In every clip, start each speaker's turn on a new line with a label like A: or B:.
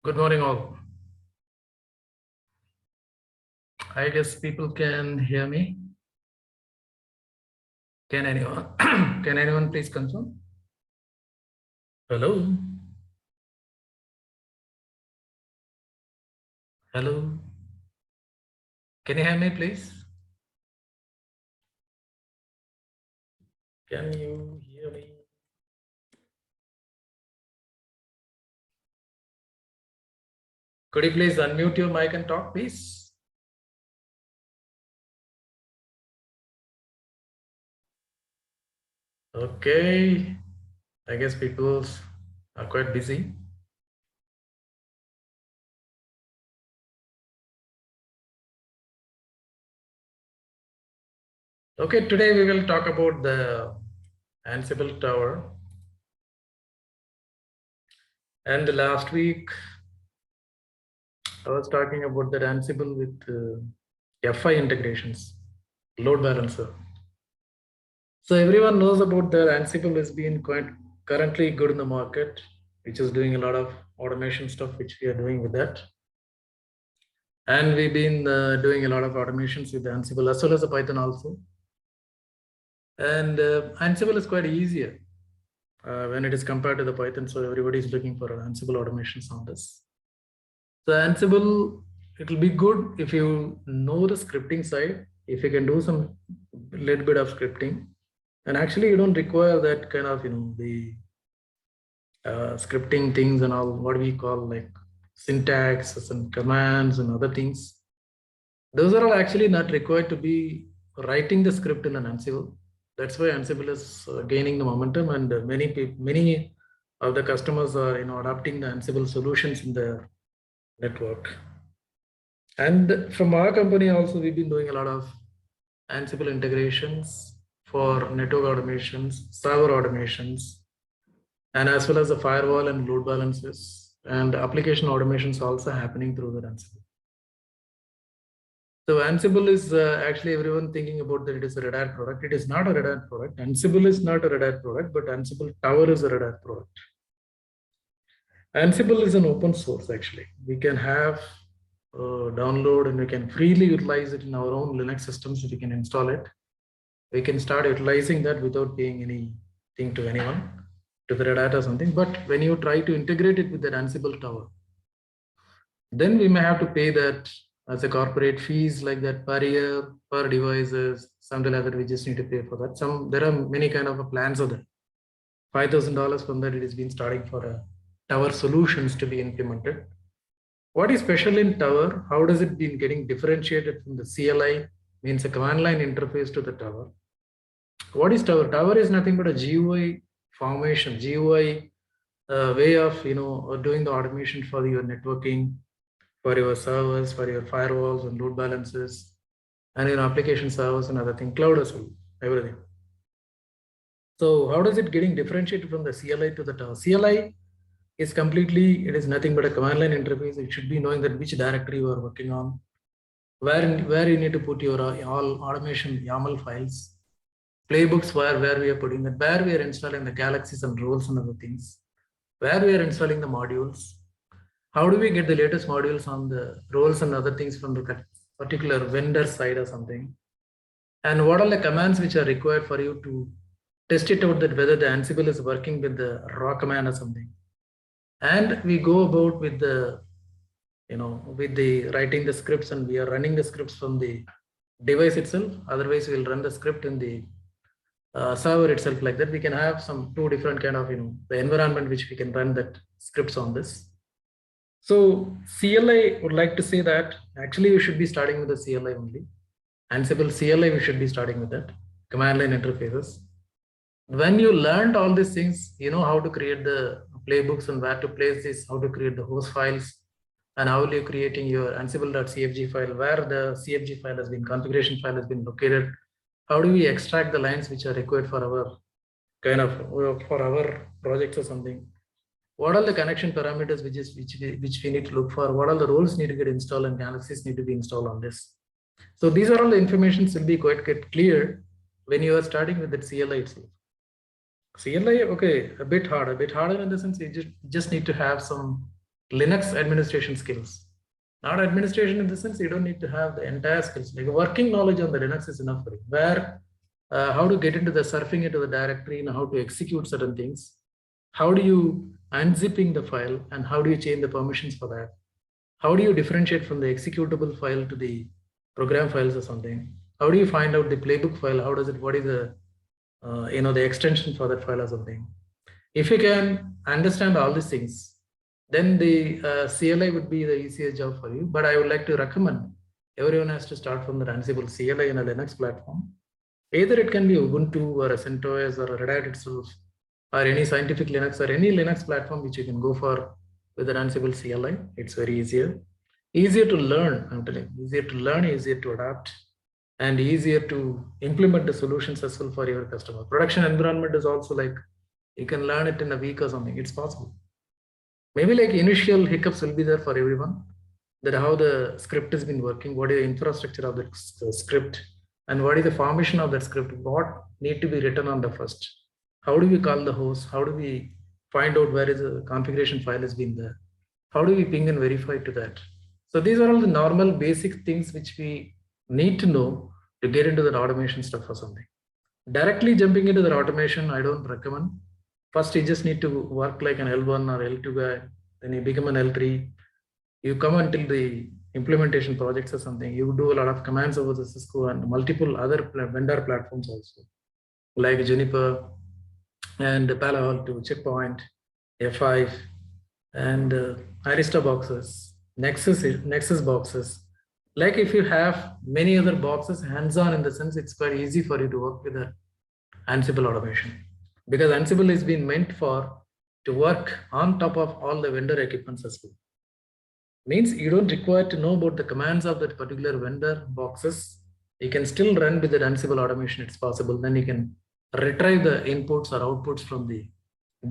A: Good morning, all. I guess people can hear me. Can anyone? Can anyone please confirm? Hello. Hello. Can you hear me, please? Can you hear me? Could you please unmute your mic and talk, please? Okay. I guess people are quite busy. Okay, today we will talk about the Ansible Tower. And last week, I was talking about the Ansible with FI integrations, load balancer. So everyone knows about the Ansible has been quite currently good in the market, which is doing a lot of automation stuff, which we are doing with that. And we've been doing a lot of automations with the Ansible as well as the Python also. And Ansible is quite easier when it is compared to the Python. So everybody is looking for Ansible automations on this. So Ansible, it will be good if you know the scripting side, if you can do some little bit of scripting. And actually you don't require that kind of, the scripting things and all, what we call like syntax and commands and other things. Those are all actually not required to be writing the script in an Ansible. That's why Ansible is gaining the momentum, and many of the customers are adopting the Ansible solutions in their network. And from our company also, we've been doing a lot of Ansible integrations for network automations, server automations, and as well as the firewall and load balancers and application automations also happening through the Ansible. So Ansible is actually everyone thinking about that it is a Red Hat product. It is not a Red Hat product. Ansible is not a Red Hat product, but Ansible Tower is a Red Hat product. Ansible is an open source actually. We can have download and we can freely utilize it in our own Linux systems. We can install it. We can start utilizing that without paying anything to anyone, to the Red Hat or something. But when you try to integrate it with that Ansible Tower, then we may have to pay that as a corporate fees like that per year, per devices, something like that. We just need to pay for that. There are many kind of plans of that. $5,000 from that it has been starting for a Tower solutions to be implemented. What is special in Tower? How does it been getting differentiated from the CLI? Means a command line interface to the Tower. What is Tower? Tower is nothing but a GUI formation, GUI way of doing the automation for your networking, for your servers, for your firewalls and load balancers, and your application servers and other things, cloud as well, everything. So how does it getting differentiated from the CLI to the Tower? CLI is completely, it is nothing but a command line interface. It should be knowing that which directory you are working on, where you need to put your all automation YAML files, playbooks where we are putting it, where we are installing the galaxies and roles and other things, where we are installing the modules. How do we get the latest modules on the roles and other things from the particular vendor side or something? And what are the commands which are required for you to test it out that whether the Ansible is working with the raw command or something? And we go about with the, with the writing the scripts, and we are running the scripts from the device itself. Otherwise, we'll run the script in the server itself like that. We can have two different kind of, the environment which we can run that scripts on this. So CLI would like to say that actually we should be starting with the CLI only. Ansible CLI, we should be starting with that. Command line interfaces. When you learned all these things, you know how to create the playbooks and where to place this, how to create the host files, and how are you creating your ansible.cfg file, where the CFG file has been, configuration file has been located. How do we extract the lines which are required for our for our projects or something? What are the connection parameters which we need to look for? What are the roles need to get installed and galaxies need to be installed on this? So these are all the information will be quite clear when you are starting with the CLI itself. CLI, okay, a bit harder in the sense you just need to have some Linux administration skills. Not administration in the sense you don't need to have the entire skills. Like working knowledge on the Linux is enough for you. Where, how to get into the surfing into the directory and how to execute certain things. How do you unzipping the file and how do you change the permissions for that? How do you differentiate from the executable file to the program files or something? How do you find out the playbook file? How does it, what is the, the extension for that file or something? If you can understand all these things, then the CLI would be the easiest job for you. But I would like to recommend everyone has to start from the Ansible CLI in a Linux platform. Either it can be Ubuntu or a CentOS or a Red Hat itself, or any scientific Linux or any Linux platform which you can go for with an Ansible CLI. It's very easier to learn. I'm telling you, easier to learn, easier to adapt, and easier to implement the solutions as well for your customer. Production environment is also like you can learn it in a week or something. It's possible. Maybe like initial hiccups will be there for everyone, that how the script has been working, what is the infrastructure of the script, and what is the formation of that script, what need to be written on the first. How do we call the host? How do we find out where is the configuration file has been there? How do we ping and verify to that? So these are all the normal basic things which we need to know to get into that automation stuff or something. Directly jumping into the automation, I don't recommend. First, you just need to work like an L1 or L2 guy. Then you become an L3. You come until the implementation projects or something. You do a lot of commands over the Cisco and multiple other vendor platforms also, like Juniper and Palo Alto, Checkpoint, F5, and Arista boxes, Nexus boxes. Like if you have many other boxes hands-on in the sense, it's quite easy for you to work with the Ansible automation, because Ansible is being meant to work on top of all the vendor equipments as well. Means you don't require to know about the commands of that particular vendor boxes. You can still run with the Ansible automation. It's possible. Then you can retrieve the inputs or outputs from the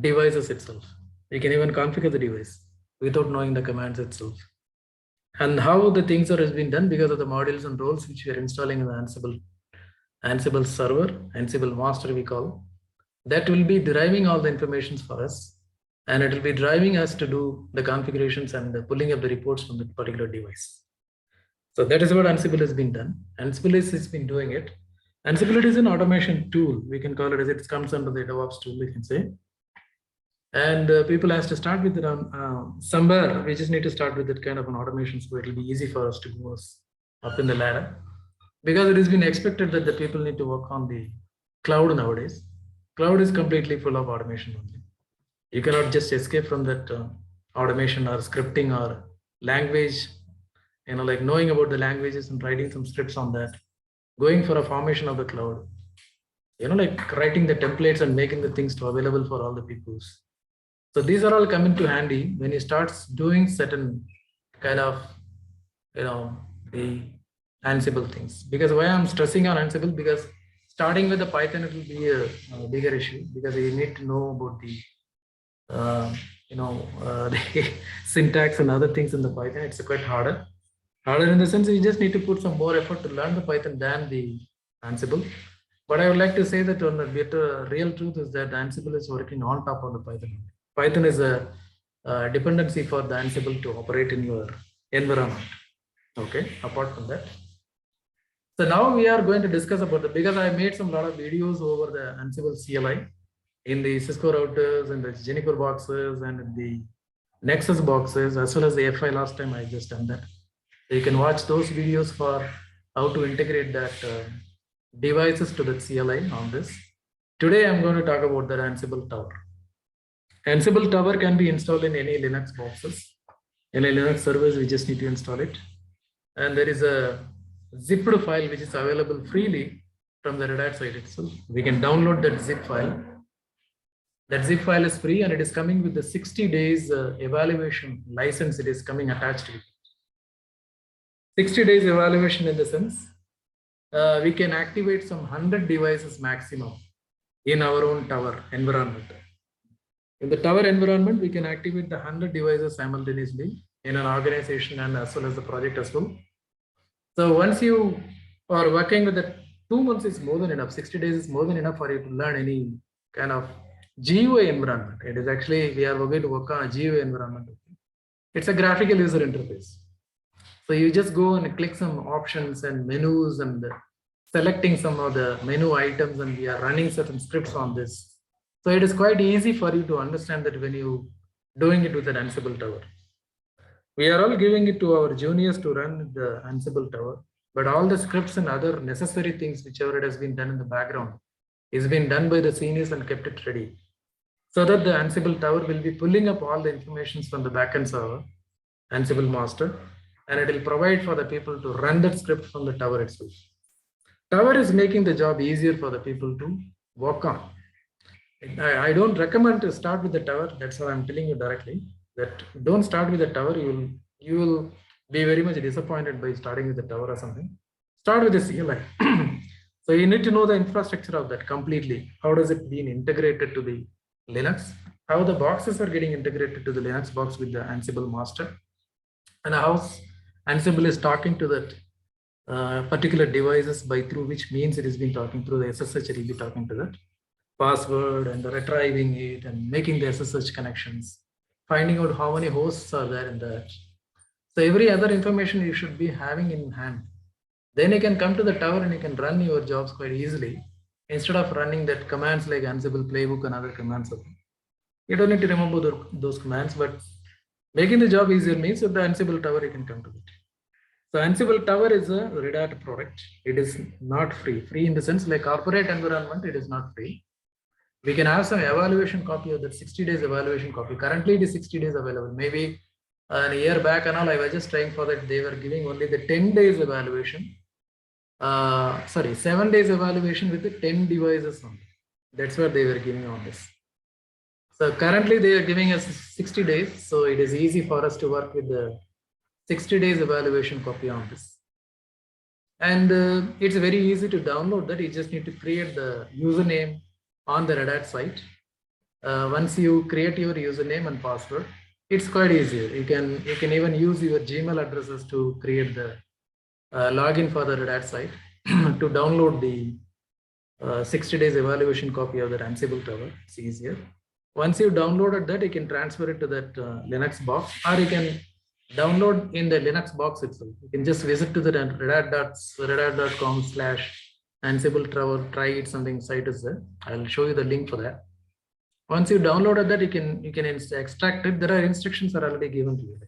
A: devices itself. You can even configure the device without knowing the commands itself. And how the things are has been done because of the modules and roles which we are installing in the Ansible server, Ansible master we call. That will be deriving all the information for us, and it will be driving us to do the configurations and the pulling up the reports from the particular device. So that is what Ansible has been done. Ansible has been doing it. Ansible is an automation tool. We can call it as it comes under the DevOps tool, we can say. And people has to start with it somewhere. We just need to start with that kind of an automation, so it will be easy for us to go up in the ladder, because it has been expected that the people need to work on the cloud nowadays. Cloud is completely full of automation only. You cannot just escape from that automation or scripting or language, like knowing about the languages and writing some scripts on that, going for a formation of the cloud, like writing the templates and making the things available for all the peoples. So these are all coming to handy when you start doing certain kind of, the Ansible things. Because why I'm stressing on Ansible, because starting with the Python, it will be a bigger issue, because you need to know about the, the syntax and other things in the Python. It's quite harder. Harder in the sense you just need to put some more effort to learn the Python than the Ansible. But I would like to say that on the better real truth is that Ansible is working on top of the Python. Python is a dependency for the Ansible to operate in your environment. Okay, apart from that. So now we are going to discuss about because I made some lot of videos over the Ansible CLI in the Cisco routers and the Juniper boxes and the Nexus boxes, as well as the F5 last time I just done that. So you can watch those videos for how to integrate that devices to the CLI on this. Today I'm going to talk about the Ansible Tower. Ansible Tower can be installed in any Linux boxes. In a Linux service, we just need to install it. And there is a zipped file which is available freely from the Red Hat site itself. We can download that zip file. That zip file is free and it is coming with the 60 days evaluation license. It is coming attached to it. 60 days evaluation in the sense, we can activate some 100 devices maximum in our own tower environment. In the tower environment, we can activate the 100 devices simultaneously in an organization and as well as the project as well. So once you are working with the 2 months is more than enough. 60 days is more than enough for you to learn any kind of GUI environment. It is actually, we are going to work on a GUI environment. It's a graphical user interface. So you just go and click some options and menus and selecting some of the menu items, and we are running certain scripts on this. So it is quite easy for you to understand that when you doing it with an Ansible tower. We are all giving it to our juniors to run the Ansible tower, but all the scripts and other necessary things, whichever it has been done in the background, is being done by the seniors and kept it ready. So that the Ansible tower will be pulling up all the information from the backend server, Ansible master, and it will provide for the people to run that script from the tower itself. Tower is making the job easier for the people to work on. I don't recommend to start with the tower. That's what I'm telling you directly. That don't start with the tower. You will be very much disappointed by starting with the tower or something. Start with the CLI. So you need to know the infrastructure of that completely. How does it being integrated to the Linux? How the boxes are getting integrated to the Linux box with the Ansible master, and how Ansible is talking to that particular devices by through which means it is being talking through the SSH. It will be talking to that password and retrieving it and making the SSH connections, finding out how many hosts are there in that. So every other information you should be having in hand. Then you can come to the tower and you can run your jobs quite easily instead of running that commands like Ansible playbook and other commands. You don't need to remember those commands, but making the job easier means with the Ansible tower you can come to it. So Ansible tower is a Red Hat product. It is not free. Free in the sense like corporate environment, it is not free. We can have some evaluation copy of that 60 days evaluation copy. Currently it is 60 days available. Maybe a year back and all, I was just trying for that. They were giving only the 10 days evaluation. 7 days evaluation with the 10 devices only. That's what they were giving on this. So currently they are giving us 60 days. So it is easy for us to work with the 60 days evaluation copy on this. And it's very easy to download that. You just need to create the username on the Red Hat site. Once you create your username and password, it's quite easier. You can even use your Gmail addresses to create the login for the Red Hat site to download the 60 days evaluation copy of the Ansible tower. It's easier. Once you downloaded that, you can transfer it to that Linux box, or you can download in the Linux box itself. You can just visit to the redhat.com/Ansible tower, try it, something site is there. I'll show you the link for that. Once you downloaded that, you can extract it. There are instructions are already given to you.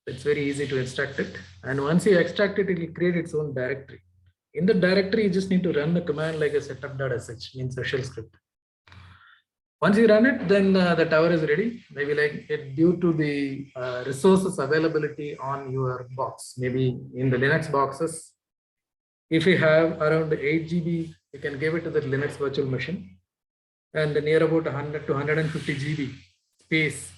A: It's very easy to extract it. And once you extract it, it will create its own directory. In the directory, you just need to run the command like a setup.sh, means a shell script. Once you run it, then the tower is ready. Maybe like due to the resources availability on your box, maybe in the Linux boxes, if you have around 8 GB, you can give it to the Linux virtual machine, and near about 100 to 150 GB space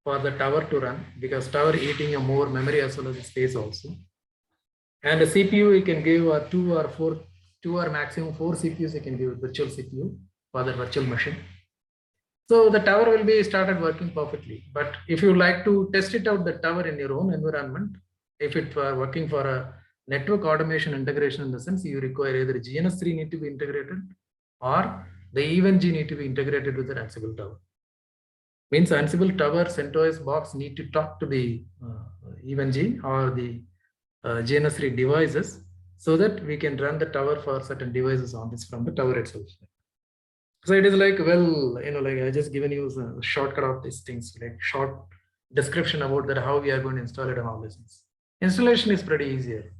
A: for the tower to run, because tower eating a more memory as well as space also. And the CPU you can give two or maximum 4 CPUs you can give virtual CPU for the virtual machine. So the tower will be started working perfectly. But if you like to test it out, the tower in your own environment, if it were working for a network automation integration, in the sense you require either GNS3 need to be integrated or the EVE-NG need to be integrated with the Ansible tower. Means Ansible tower CentOS box need to talk to the EVE-NG or the GNS3 devices, so that we can run the tower for certain devices on this from the tower itself. So it is like, well, like I just given you a shortcut of these things, like short description about that, how we are going to install it and all these things. Installation is pretty easier.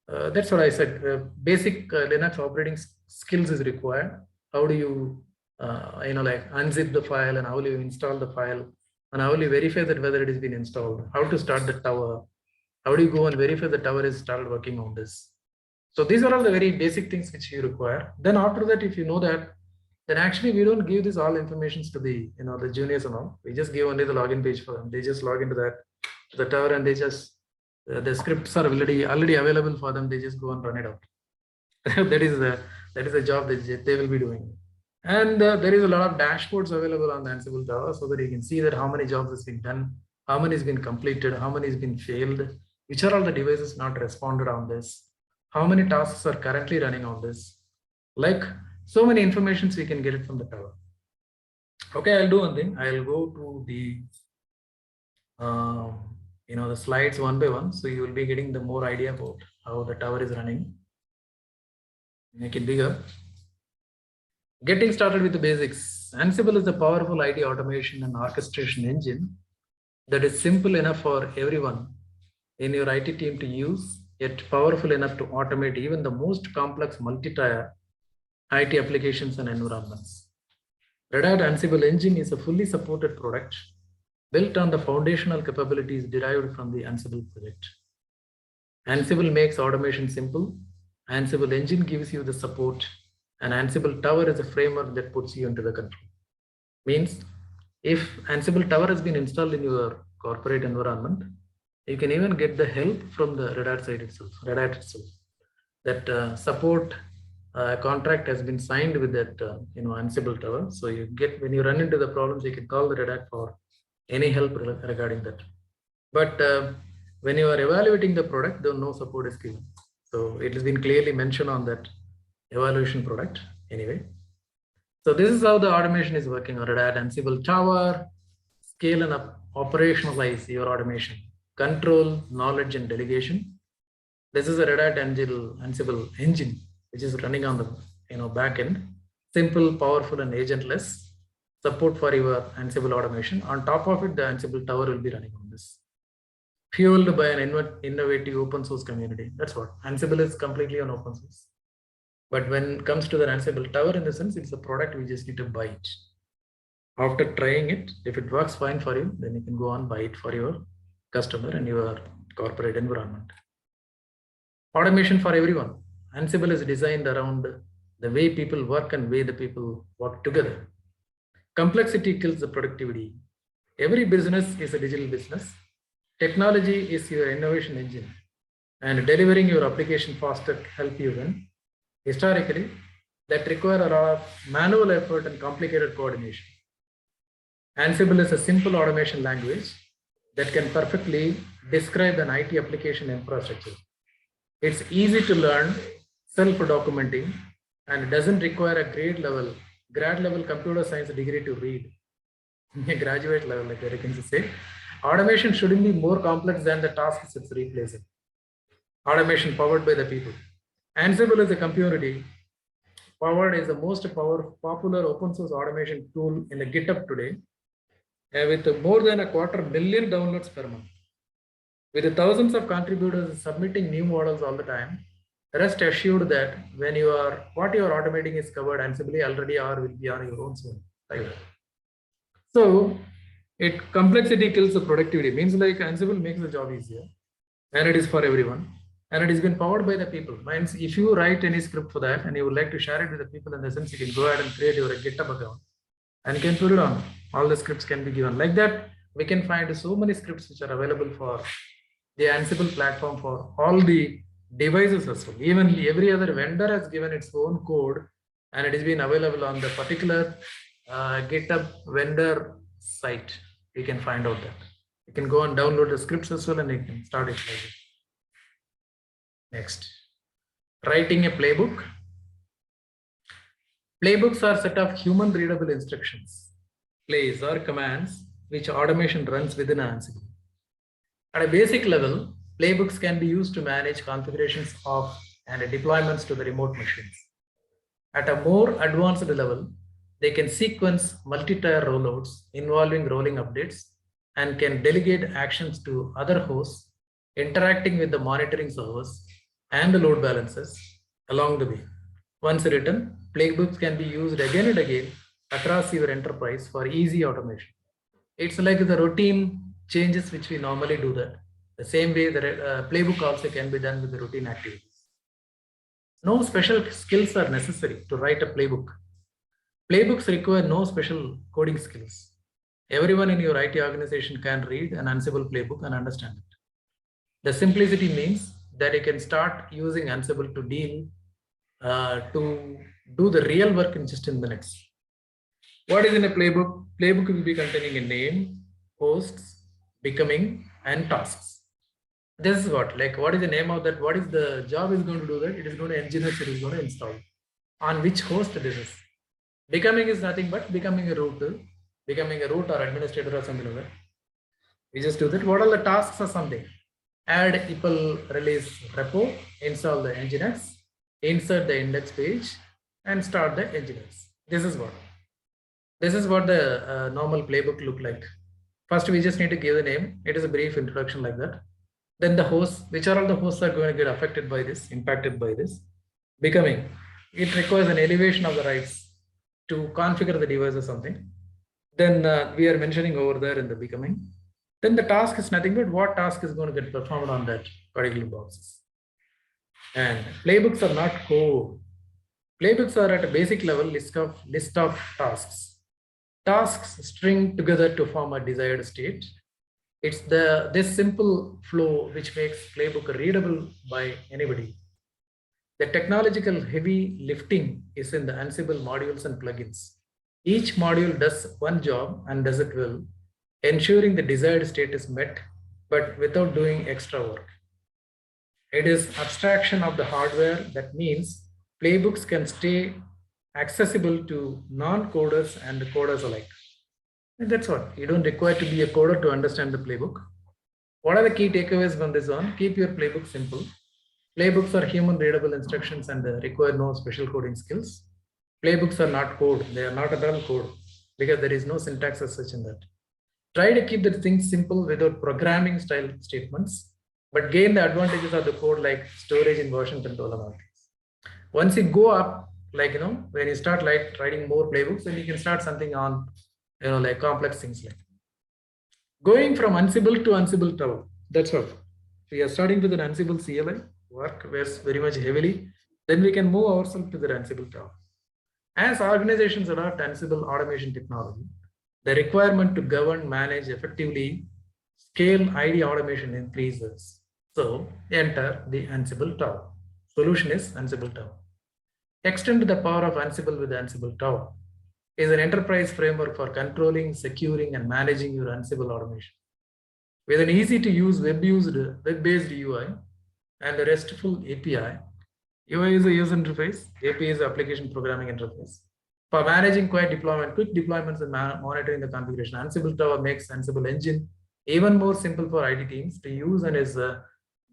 A: That's what I said. Basic Linux operating skills is required. How do you, like unzip the file, and how do you install the file, and how do you verify that whether it has been installed, how to start the tower, how do you go and verify the tower is started working on this. So these are all the very basic things which you require. Then after that, if you know that, then actually we don't give this all informations to the, the juniors and all. We just give only the login page for them. They just log into the tower, and they just, the scripts are already available for them. They just go and run it out. that is the job that they will be doing. And there is a lot of dashboards available on the Ansible tower, so that you can see that how many jobs has been done, how many has been completed, how many has been failed, which are all the devices not responded on this, how many tasks are currently running on this. Like so many informations we can get it from the tower. Okay, I'll do one thing. I'll go to the the slides one by one. So you will be getting the more idea about how the tower is running. Make it bigger. Getting started with the basics. Ansible is a powerful IT automation and orchestration engine that is simple enough for everyone in your IT team to use, yet powerful enough to automate even the most complex multi-tier IT applications and environments. Red Hat Ansible Engine is a fully supported product built on the foundational capabilities derived from the Ansible project. Ansible makes automation simple. Ansible Engine gives you the support, and Ansible Tower is a framework that puts you into the control. Means if Ansible Tower has been installed in your corporate environment, you can even get the help from the Red Hat side itself, Red Hat itself. That support contract has been signed with that Ansible Tower. So you get, when you run into the problems, you can call the Red Hat for any help regarding that. But when you are evaluating the product, though no support is given. So it has been clearly mentioned on that evaluation product anyway. So this is how the automation is working on Red Hat Ansible Tower. Scale and operationalize your automation. Control, knowledge, and delegation. This is a Red Hat Ansible engine, which is running on the back end. Simple, powerful, and agentless. Support for your Ansible automation. On top of it, the Ansible Tower will be running on this. Fueled by an innovative open source community. That's what. Ansible is completely on open source. But when it comes to the Ansible Tower, in the sense, it's a product, we just need to buy it. After trying it, if it works fine for you, then you can go on buy it for your customer and your corporate environment. Automation for everyone. Ansible is designed around the way people work and way the people work together. Complexity kills the productivity. Every business is a digital business. Technology is your innovation engine, and delivering your application faster help you win. Historically, that require a lot of manual effort and complicated coordination. Ansible is a simple automation language that can perfectly describe an IT application infrastructure. It's easy to learn, self-documenting, and doesn't require a grad level computer science degree to read. A graduate level, like Eric can say. Automation shouldn't be more complex than the tasks it's replacing. Automation powered by the people. Ansible is a community. Powered is the most popular open source automation tool in the GitHub today, with more than 250,000 downloads per month. With thousands of contributors submitting new models all the time, rest assured that what you are automating is covered Ansible already or will be on your own soon. So complexity kills the productivity. Means like Ansible makes the job easier, and it is for everyone, and it has been powered by the people. Means if you write any script for that and you would like to share it with the people, in the sense, you can go ahead and create your GitHub account and you can put it on. All the scripts can be given. Like that, we can find so many scripts which are available for the Ansible platform for all the devices as well. Even every other vendor has given its own code, and it has been available on the particular GitHub vendor site. You can find out that. You can go and download the scripts as well, and you can start it. Next, writing a playbook. Playbooks are a set of human readable instructions, plays or commands, which automation runs within Ansible. At a basic level, playbooks can be used to manage configurations of and deployments to the remote machines. At a more advanced level, they can sequence multi-tier rollouts involving rolling updates and can delegate actions to other hosts, interacting with the monitoring servers and the load balancers along the way. Once written, playbooks can be used again and again across your enterprise for easy automation. It's like the routine changes which we normally do that. The same way the playbook also can be done with the routine activities. No special skills are necessary to write a playbook. Playbooks require no special coding skills. Everyone in your IT organization can read an Ansible playbook and understand it. The simplicity means that you can start using Ansible to do the real work in just 10 minutes. What is in a playbook? Playbook will be containing a name, hosts, becoming, and tasks. This is what is the name of that? What is the job is going to do that? It is going to engineer, it is going to install. On which host this is. Becoming is nothing but becoming a root or administrator or something like that. We just do that. What are the tasks or something? Add EPEL release repo, install the Nginx, insert the index page, and start the Nginx. This is what the normal playbook look like. First, we just need to give the name. It is a brief introduction like that. Then the hosts, which are all the hosts are going to get affected by this, impacted by this. Becoming, it requires an elevation of the rights to configure the device or something. Then we are mentioning over there in the becoming. Then the task is nothing but what task is going to get performed on that particular boxes. And playbooks are not code. Playbooks are at a basic level list of tasks. Tasks string together to form a desired state. It's this simple flow which makes playbook readable by anybody. The technological heavy lifting is in the Ansible modules and plugins. Each module does one job and does it well, ensuring the desired state is met, but without doing extra work. It is abstraction of the hardware. That means playbooks can stay accessible to non-coders and coders alike. And that's what. You don't require to be a coder to understand the playbook. What are the key takeaways from this one? Keep your playbook simple. Playbooks are human readable instructions and require no special coding skills. Playbooks are not code. They are not at all code because there is no syntax as such in that. Try to keep the things simple without programming style statements, but gain the advantages of the code like storage in version control and all things. Once you go up, like, when you start like writing more playbooks, then you can start something on, like complex things like going from Ansible to Ansible Tower. That's what we are starting with an Ansible CLI work very much heavily. Then we can move ourselves to the Ansible Tower. As organizations adopt Ansible automation technology, the requirement to govern, manage effectively, scale ID automation increases. So enter the Ansible Tower. Solution is Ansible Tower. Extend the power of Ansible with Ansible Tower is an enterprise framework for controlling, securing, and managing your Ansible automation. With an easy-to-use web-based UI and a RESTful API, UI is a user interface, API is an application programming interface. For managing quick deployments and monitoring the configuration, Ansible Tower makes Ansible Engine even more simple for IT teams to use and is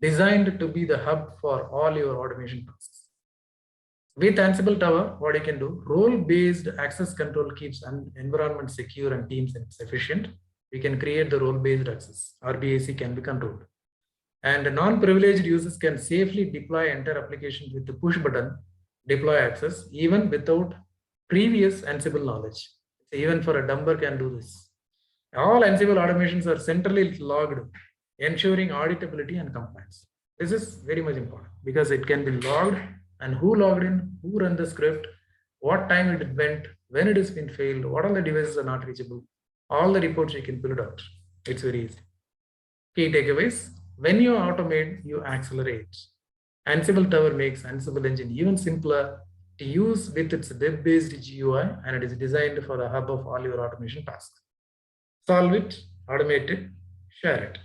A: designed to be the hub for all your automation tasks. With Ansible Tower, what you can do, role-based access control keeps an environment secure and teams efficient. We can create the role-based access. RBAC can be controlled. And non-privileged users can safely deploy entire applications with the push button, deploy access, even without previous Ansible knowledge. Even for a dumber can do this. All Ansible automations are centrally logged, ensuring auditability and compliance. This is very much important because it can be logged, and who logged in, who ran the script, what time it went, when it has been failed, what all the devices are not reachable. All the reports you can pull it out. It's very easy. Key takeaways. When you automate, you accelerate. Ansible Tower makes Ansible Engine even simpler to use with its web-based GUI, and it is designed for a hub of all your automation tasks. Solve it, automate it, share it.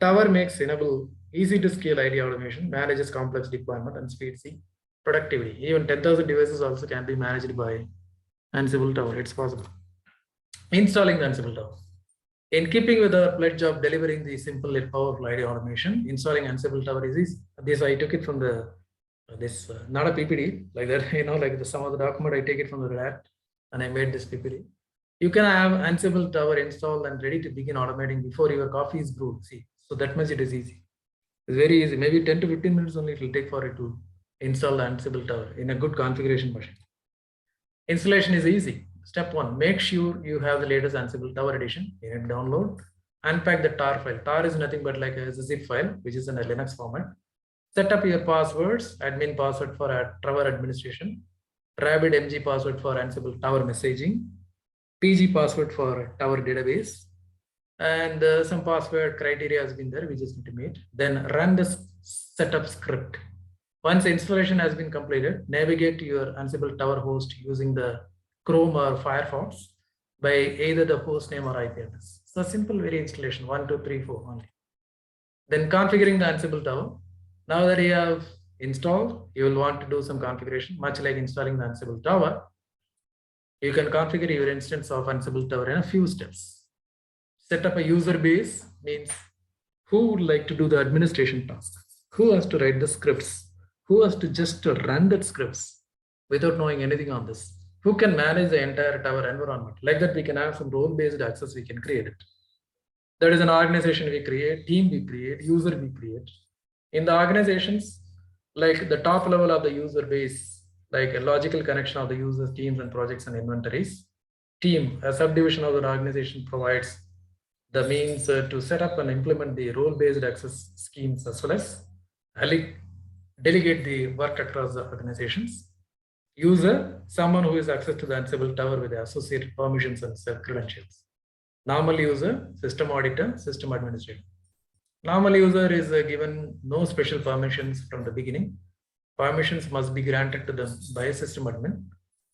A: Tower makes enable easy to scale ID automation, manages complex deployment, and speeds the productivity. Even 10,000 devices also can be managed by Ansible Tower. It's possible. Installing the Ansible Tower. In keeping with our pledge of delivering the simple yet powerful ID automation, installing Ansible Tower is easy. This I took it from the not a PPT like that, like some of the document I take it from the Red Hat and I made this PPT. You can have Ansible Tower installed and ready to begin automating before your coffee is brewed. See, so that much it is easy. It's very easy. Maybe 10 to 15 minutes only it will take for it to install the Ansible Tower in a good configuration machine. Installation is easy. Step 1, make sure you have the latest Ansible Tower edition. You need to download, unpack the tar file. Tar is nothing but like a zip file, which is in a Linux format. Set up your passwords, admin password for Tower administration, Rabbit MG password for Ansible Tower messaging, PG password for Tower database, and some password criteria has been there. We just need to meet. Then run the setup script. Once installation has been completed, navigate to your Ansible Tower host using the Chrome or Firefox by either the host name or IP address. So simple, very installation 1, 2, 3, 4 only. Then configuring the Ansible Tower. Now that you have installed, you will want to do some configuration, much like installing the Ansible Tower. You can configure your instance of Ansible Tower in a few steps. Set up a user base means who would like to do the administration tasks, who has to write the scripts, who has to just run that scripts without knowing anything on this, who can manage the entire tower environment. Like that, we can have some role-based access, we can create it. That is an organization we create, team we create, user we create. In the organizations, like the top level of the user base, like a logical connection of the users, teams, and projects and inventories. Team, a subdivision of the organization, provides the means to set up and implement the role-based access schemes as well as delegate the work across the organizations. User, someone who has access to the Ansible tower with the associated permissions and credentials. Normal user, system auditor, system administrator. Normal user is given no special permissions from the beginning. Permissions must be granted to them by a system admin.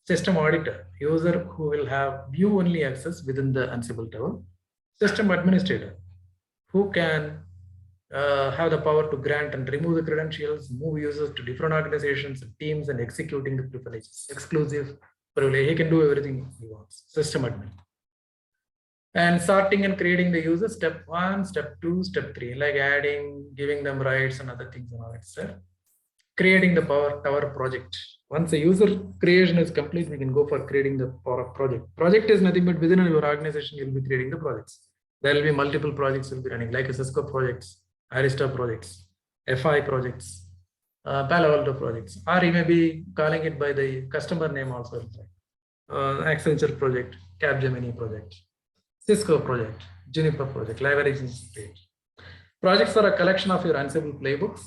A: System auditor, user who will have view-only access within the Ansible tower. System administrator, who can have the power to grant and remove the credentials, move users to different organizations and teams, and executing the privileges, exclusive privilege. He can do everything he wants. System admin. And sorting and creating the user, step 1, step 2, step 3, like adding, giving them rights and other things and all that stuff. Creating the tower project. Once the user creation is complete, we can go for creating the power project. Project is nothing but within your organization, you'll be creating the projects. There will be multiple projects will be running, like Cisco projects, Arista projects, FI projects, Palo Alto projects, or you may be calling it by the customer name also. Accenture project, Capgemini project, Cisco project, Juniper project, leveraging state. Projects are a collection of your Ansible playbooks,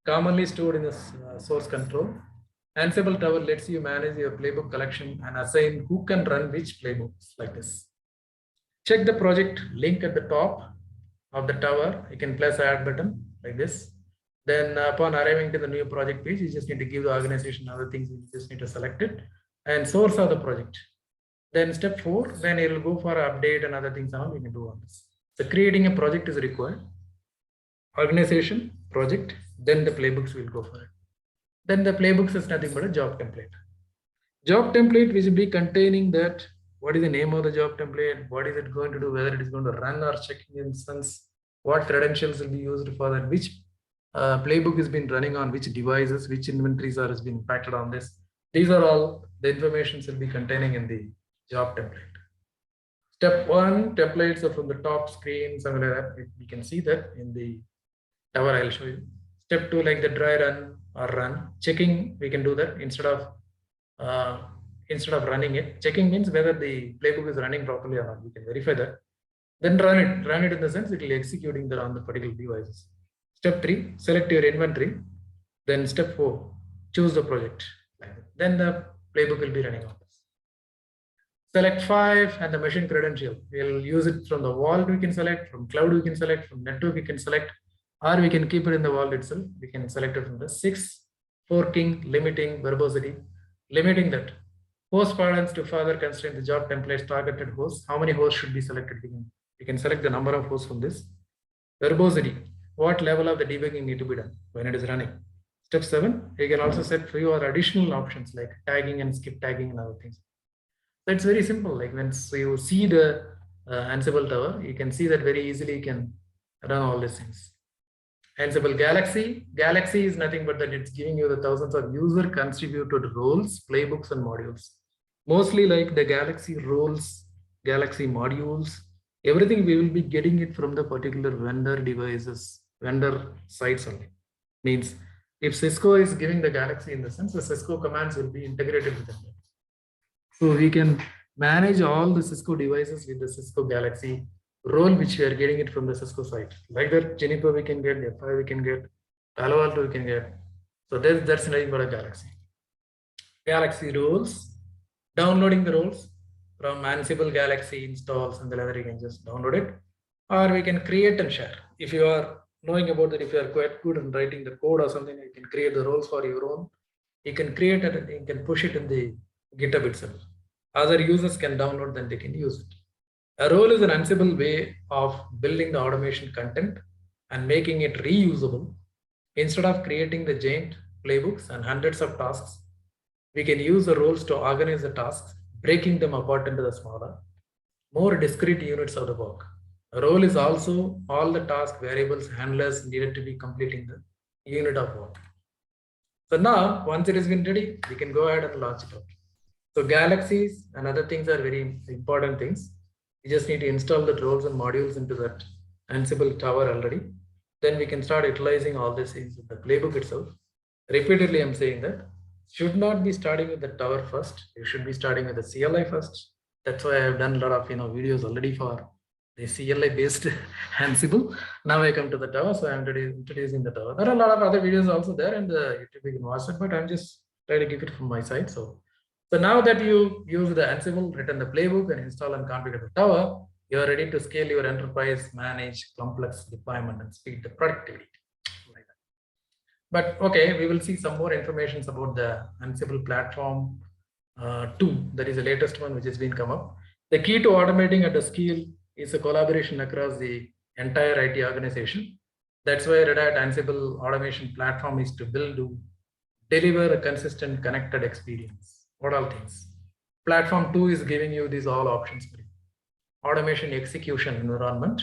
A: commonly stored in the source control. Ansible Tower lets you manage your playbook collection and assign who can run which playbooks like this. Check the project link at the top of the tower. You can place add button like this. Then upon arriving to the new project page, you just need to give the organization other things. You just need to select it and source of the project. Then step 4, then it will go for update and other things. We can do on this. So creating a project is required. Organization, project, then the playbooks will go for it. Then the playbooks is nothing but a job template. Job template which will be containing that what is the name of the job template, what is it going to do, whether it is going to run or checking instance, what credentials will be used for that, which playbook has been running on which devices, which inventories are has been impacted on this. These are all the information will be containing in the job template. Step 1, templates are from the top screen, something like that. We can see that in the tower, I'll show you. Step 2, like the dry run or run. Checking, we can do that instead of running it. Checking means whether the playbook is running properly or not. We can verify that. Then run it. Run it in the sense it will be executing that on the particular devices. Step 3, select your inventory. Then step 4, choose the project. Then the playbook will be running on this. Select 5 and the machine credential. We'll use it from the vault we can select, from cloud we can select, from network we can select, or we can keep it in the vault itself. We can select it from the 6, forking, limiting, verbosity, limiting that. Host patterns to further constrain the job templates, targeted hosts. How many hosts should be selected? We can select the number of hosts from this. Verbosity, what level of the debugging need to be done when it is running. Step 7, you can also set few or additional options like tagging and skip tagging and other things. So it's very simple. Like when you see the Ansible tower, you can see that very easily you can run all these things. Ansible Galaxy. Galaxy is nothing but that it's giving you the thousands of user contributed roles, playbooks, and modules. Mostly like the Galaxy roles, Galaxy modules, everything we will be getting it from the particular vendor devices, vendor sites only. Means if Cisco is giving the Galaxy in the sense, the Cisco commands will be integrated with them. So we can manage all the Cisco devices with the Cisco Galaxy role, which we are getting it from the Cisco site. Like that, Juniper we can get, FI we can get, Palo Alto we can get. So that's nothing but a Galaxy. Galaxy roles, downloading the roles from Ansible Galaxy installs and the other you can just download it, or we can create and share. If you are knowing about that, if you are quite good in writing the code or something, you can create the roles for your own. You can create it and you can push it in the GitHub itself. Other users can download, then they can use it. A role is an Ansible way of building the automation content and making it reusable. Instead of creating the giant playbooks and hundreds of tasks, we can use the roles to organize the tasks, breaking them apart into the smaller, more discrete units of the work. A role is also all the task variables handlers needed to be completing the unit of work. So now, once it has been ready, we can go ahead and launch it out. So galaxies and other things are very important things. You just need to install the roles and modules into that Ansible tower already. Then we can start utilizing all these things in the playbook itself. Repeatedly, I'm saying that should not be starting with the tower first. You should be starting with the CLI first. That's why I've done a lot of videos already for the CLI based Ansible. Now I come to the tower, so I'm introducing the tower. There are a lot of other videos also there, and YouTube you can watch it, but I'm just trying to give it from my side. So now that you use the Ansible, written the playbook, and install and configure the tower, you are ready to scale your enterprise, manage complex deployment, and speed the productivity. Like that. But okay, we will see some more information about the Ansible platform 2. That is the latest one which has been come up. The key to automating at the scale is a collaboration across the entire IT organization. That's why Red Hat Ansible automation platform is to deliver a consistent connected experience. What all things? Platform 2 is giving you these all options. Automation execution environment,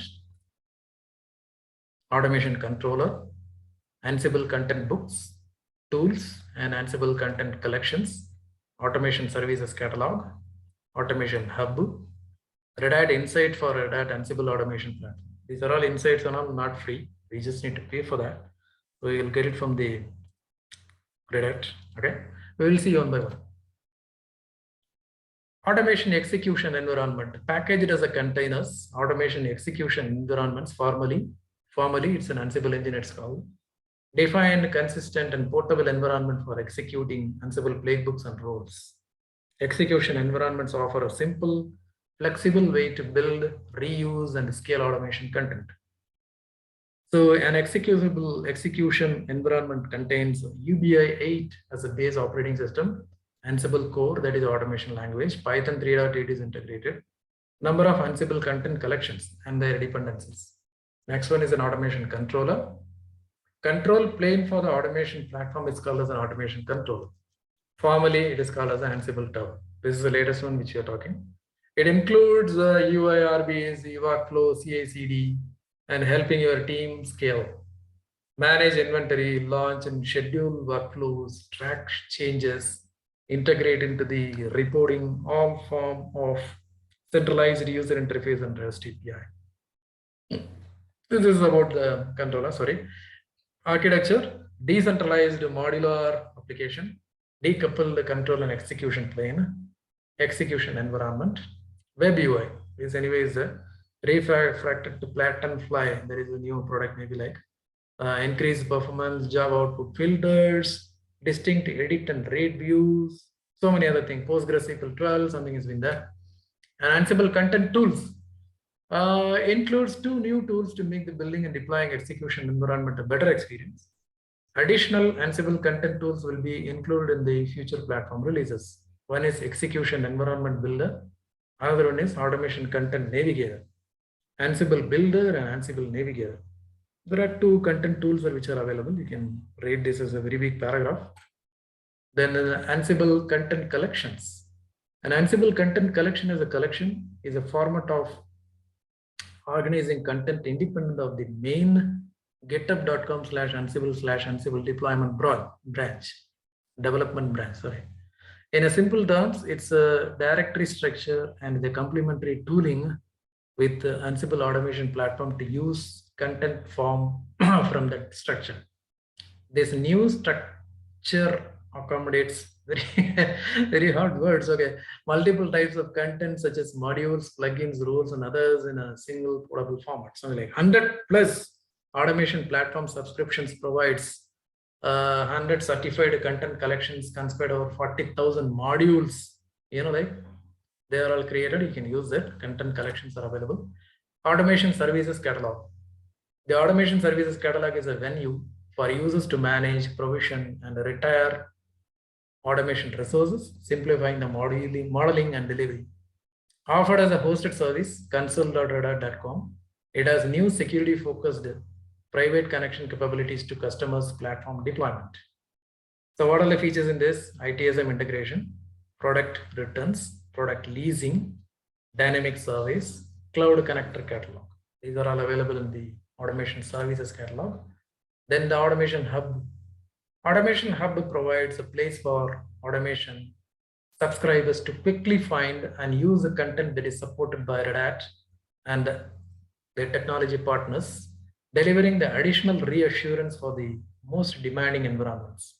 A: automation controller, Ansible content books, tools, and Ansible content collections, automation services catalog, automation hub, Red Hat Insight for Red Hat Ansible automation platform. These are all insights and all not free. We just need to pay for that. So you'll get it from the Red Hat. Okay, we will see one by one. Automation execution environment packaged as a containers. Automation execution environments formally it's an Ansible engine. It's called defined, consistent, and portable environment for executing Ansible playbooks and roles. Execution environments offer a simple, flexible way to build, reuse, and scale automation content. So an executable execution environment contains UBI 8 as a base operating system, Ansible core, that is automation language, Python 3.8 is integrated, number of Ansible content collections and their dependencies. Next one is an automation controller. Control plane for the automation platform is called as an automation controller. Formally, it is called as an Ansible tower. This is the latest one which we are talking. It includes UI, RBs, workflow, CI/CD, and helping your team scale, manage inventory, launch and schedule workflows, track changes, integrate into the reporting, all form of centralized user interface and REST API. This is about the controller, sorry. Architecture, decentralized modular application, decoupled control and execution plane, execution environment, web UI is anyways refactored to Platinfly. There is a new product, maybe like increased performance, Java output filters, distinct edit and read views, so many other things. PostgreSQL 12, something has been there. And Ansible content tools includes 2 new tools to make the building and deploying execution environment a better experience. Additional Ansible content tools will be included in the future platform releases. One is execution environment builder. Another one is automation content navigator. Ansible builder and Ansible navigator. There are 2 content tools which are available. You can read this as a very big paragraph. Then Ansible content collections. An Ansible content collection is a format of organizing content independent of the main github.com/ansible/ansible deployment branch, development branch, sorry. In a simple terms, it's a directory structure and the complementary tooling with the Ansible automation platform to use content form from that structure. This new structure accommodates very hard words. Okay, multiple types of content such as modules, plugins, rules, and others in a single portable format. Something like 100 plus automation platform subscriptions provides 100 certified content collections, conspired over 40,000 modules. Like they are all created. You can use that. Content collections are available. Automation services catalog. The automation services catalog is a venue for users to manage, provision, and retire automation resources, simplifying the modeling and delivery. Offered as a hosted service, console.redhat.com. It has new security-focused private connection capabilities to customers' platform deployment. So what are the features in this? ITSM integration, product returns, product leasing, dynamic service, cloud connector catalog. These are all available in the automation services catalog. Then the automation hub. Automation hub provides a place for automation subscribers to quickly find and use the content that is supported by Red Hat and their technology partners, delivering the additional reassurance for the most demanding environments.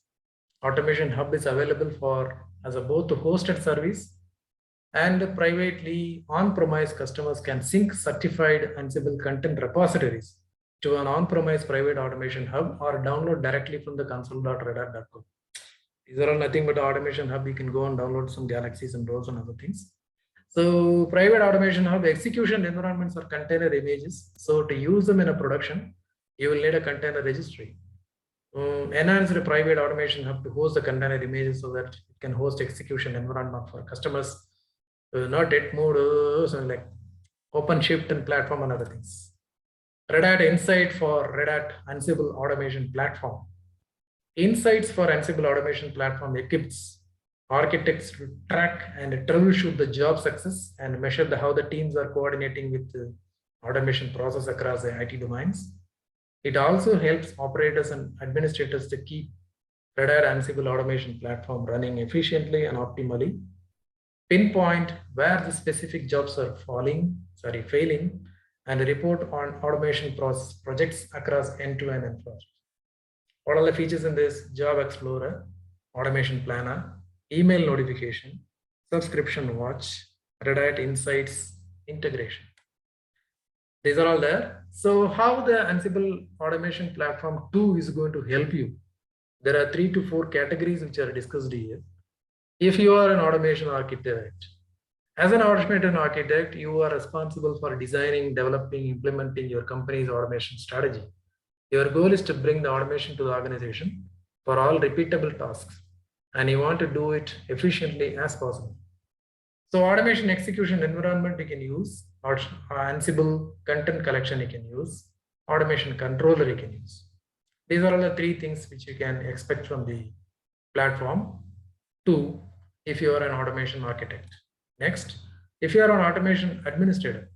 A: Automation Hub is available for as a both hosted service and privately on-premise customers can sync certified Ansible content repositories to an on-premise private automation hub or download directly from the console.redhat.com. These are all nothing but automation hub. You can go and download some galaxies and roles and other things. So private automation hub execution environments are container images. So to use them in a production, you will need a container registry. Enhance the private automation hub to host the container images so that it can host execution environment for customers, not at mode, so like OpenShift and platform and other things. Red Hat Insight for Red Hat Ansible Automation Platform. Insights for Ansible Automation Platform equips architects to track and troubleshoot the job success and measure how the teams are coordinating with the automation process across the IT domains. It also helps operators and administrators to keep Red Hat Ansible Automation Platform running efficiently and optimally, pinpoint where the specific jobs are failing, and report on automation process projects across end-to-end infrastructure. What are the features in this? Job Explorer, Automation Planner, email notification, subscription watch, Red Hat Insights integration. These are all there. So how the Ansible Automation Platform 2 is going to help you? There are 3 to 4 categories which are discussed here. If you are an automation architect, as an automation architect, you are responsible for designing, developing, implementing your company's automation strategy. Your goal is to bring the automation to the organization for all repeatable tasks, and you want to do it efficiently as possible. So automation execution environment you can use, or Ansible content collection you can use, automation controller you can use. These are all the 3 things which you can expect from the platform. 2, if you are an automation architect. Next, if you are an automation administrator,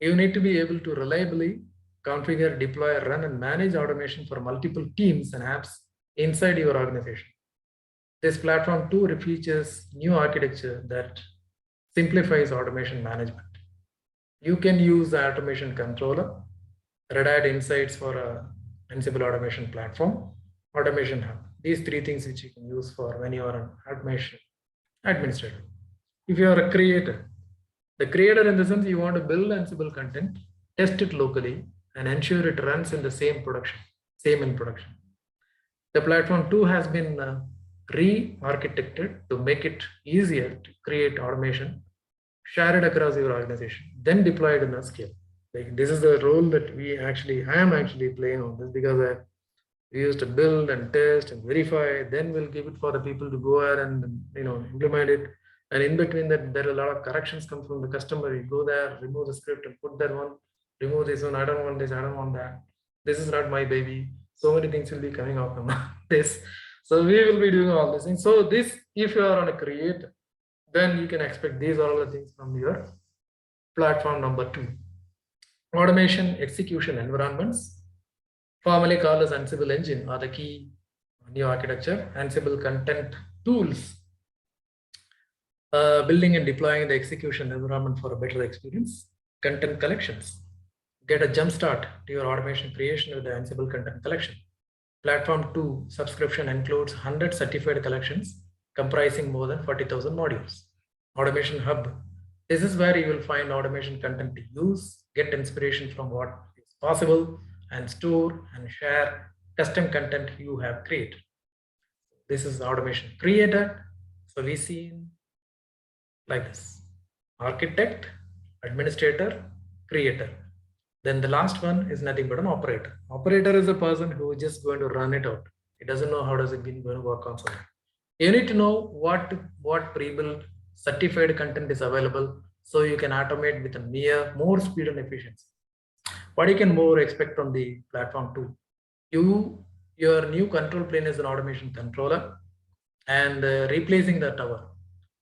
A: you need to be able to reliably configure, deploy, run, and manage automation for multiple teams and apps inside your organization. This platform 2 features new architecture that simplifies automation management. You can use the automation controller, Red Hat Insights for a Ansible automation platform, automation hub. These 3 things which you can use for when you are an automation administrator. If you are a creator, the creator in the sense you want to build Ansible content, test it locally, and ensure it runs in the same in production. The platform 2 has been re-architected to make it easier to create automation, share it across your organization, then deploy it in a scale. Like this is the role that I am actually playing on this, because we used to build and test and verify, then we'll give it for the people to go ahead and implement it. And in between that, there are a lot of corrections come from the customer. You go there, remove the script and put that one, remove this one, I don't want this, I don't want that. This is not my baby. So many things will be coming out from this. So we will be doing all these things. So this, if you are on a creator, then you can expect these are all the things from your platform number 2. Automation execution environments, formerly called as Ansible Engine, are the key new architecture. Ansible content tools, building and deploying the execution environment for a better experience. Content collections, get a jump start to your automation creation with the Ansible content collection. Platform 2 subscription includes 100 certified collections comprising more than 40,000 modules. Automation hub, this is where you will find automation content to use, get inspiration from what is possible, and store and share custom content you have created. This is automation creator. So we see like this: architect, administrator, creator. Then the last one is nothing but an operator. Operator is a person who is just going to run it out. He doesn't know how does it going to work on something. You need to know what pre-built certified content is available, so you can automate with a more speed and efficiency. What you can more expect from the platform 2? Your new control plane is an automation controller, and replacing the tower.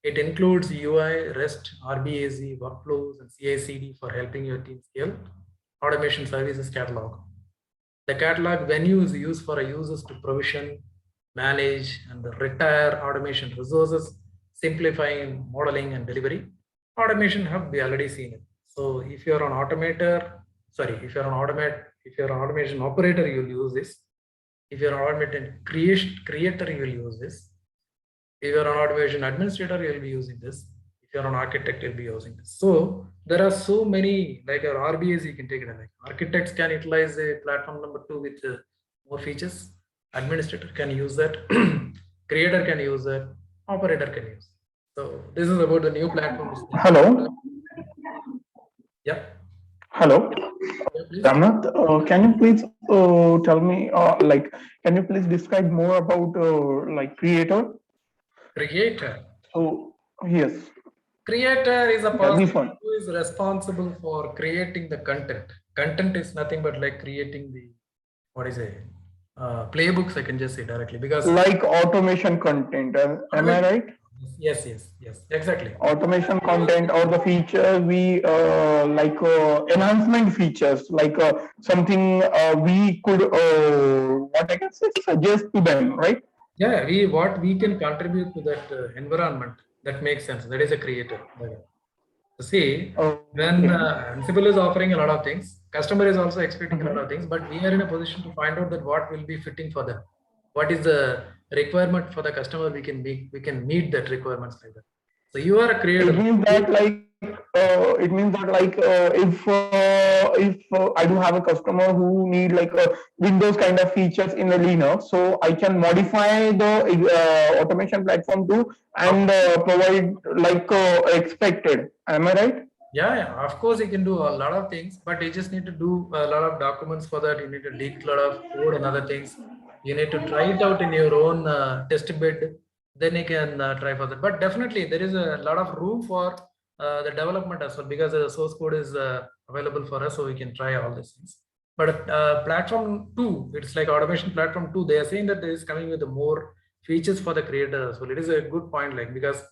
A: It includes UI, REST, RBAC, workflows, and CI/CD for helping your team scale. automation services catalog. The catalog venue is used for users to provision, manage, and retire automation resources, simplifying modeling and delivery. Automation hub, we already seen it. So if you're an if you're an automation operator, you'll use this. If you're an automation creator, you will use this. If you're an automation administrator, you'll be using this. If you're an architect, you'll be using this. So there are so many, like your RBAs, you can take it. Like architects can utilize a platform number 2 with more features. Administrator can use that. Creator can use that. Operator can use. So this is about the new platforms.
B: Hello.
A: Yeah.
B: Hello.
A: Yeah,
B: Ramnath, can you please tell me, can you please describe more about creator?
A: Creator.
B: So, yes.
A: Creator is a person who is responsible for creating the content. Content is nothing but like creating the, playbooks, I can just say directly, because
B: like automation content, am I right?
A: Yes, exactly.
B: Automation content or the feature we enhancement features, like something we could what I can say, suggest to them, right?
A: Yeah, what we can contribute to that environment, that makes sense. That is a creator. See, when Ansible is offering a lot of things, customer is also expecting a lot of things, but we are in a position to find out that what will be fitting for them. What is the requirement for the customer? We can meet that requirements like that. So you are a creator.
B: It means that if I do have a customer who need like a Windows kind of features in the Linux, so I can modify the automation platform too and provide like expected. Am I right?
A: Yeah, of course you can do a lot of things, but you just need to do a lot of documents for that. You need to dig a lot of code and other things. You need to try it out in your own test bed. Then you can try for that. But definitely there is a lot of room for the development as well, because the source code is available for us, so we can try all these things. But platform 2, it's like automation platform 2. They are saying that there is coming with more features for the creator as well. It is a good point, like, because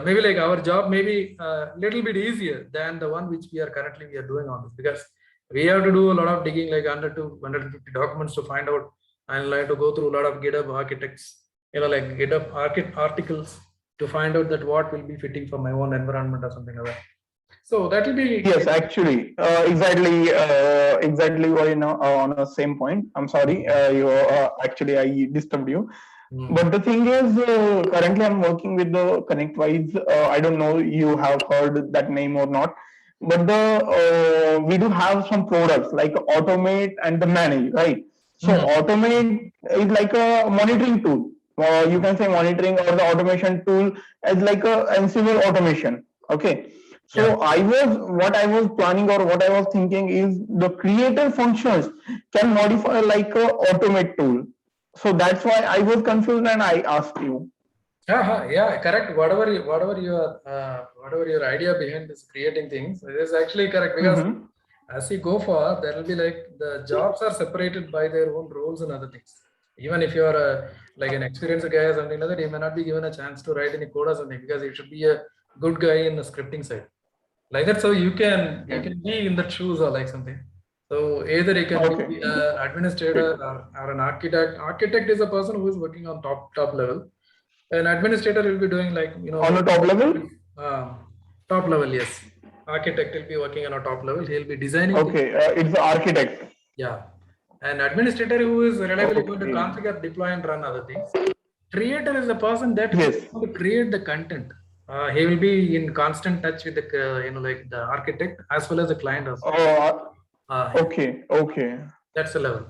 A: maybe like our job may be a little bit easier than the one which we are doing on this, because we have to do a lot of digging, like 100 to 150 documents to find out, and like to go through a lot of GitHub architects, like GitHub articles to find out that what will be fitting for my own environment or something like that. So that will be,
B: yes, actually, exactly on the same point. I'm sorry, actually I disturbed you. But the thing is, currently I'm working with the ConnectWise. I don't know you have heard that name or not, but we do have some products like Automate and the Manage, right? So Automate is like a monitoring tool. You can say monitoring, or the automation tool as like a Ansible automation. Okay. So what I was planning, or what I was thinking is the creator functions can modify like a automate tool. So that's why I was confused and I asked you.
A: Yeah, correct. Whatever your idea behind this creating things, it is actually correct, because as you go for, there will be like the jobs are separated by their own roles and other things. Even if you are like an experienced guy or something like that, you may not be given a chance to write any code or something, because you should be a good guy in the scripting side. Like that, so you can be in the shoes or like something. So either you can be an administrator or an architect. Architect is a person who is working on top level. An administrator will be doing like,
B: on a top level.
A: Top level, yes. Architect will be working on a top level. He'll be designing.
B: Okay, it's the architect.
A: Yeah, an administrator who is reliably going to configure, deploy, and run other things. Creator is the person that is going to create the content. He will be in constant touch with the like the architect as well as the client as well.
B: Okay.
A: That's the level.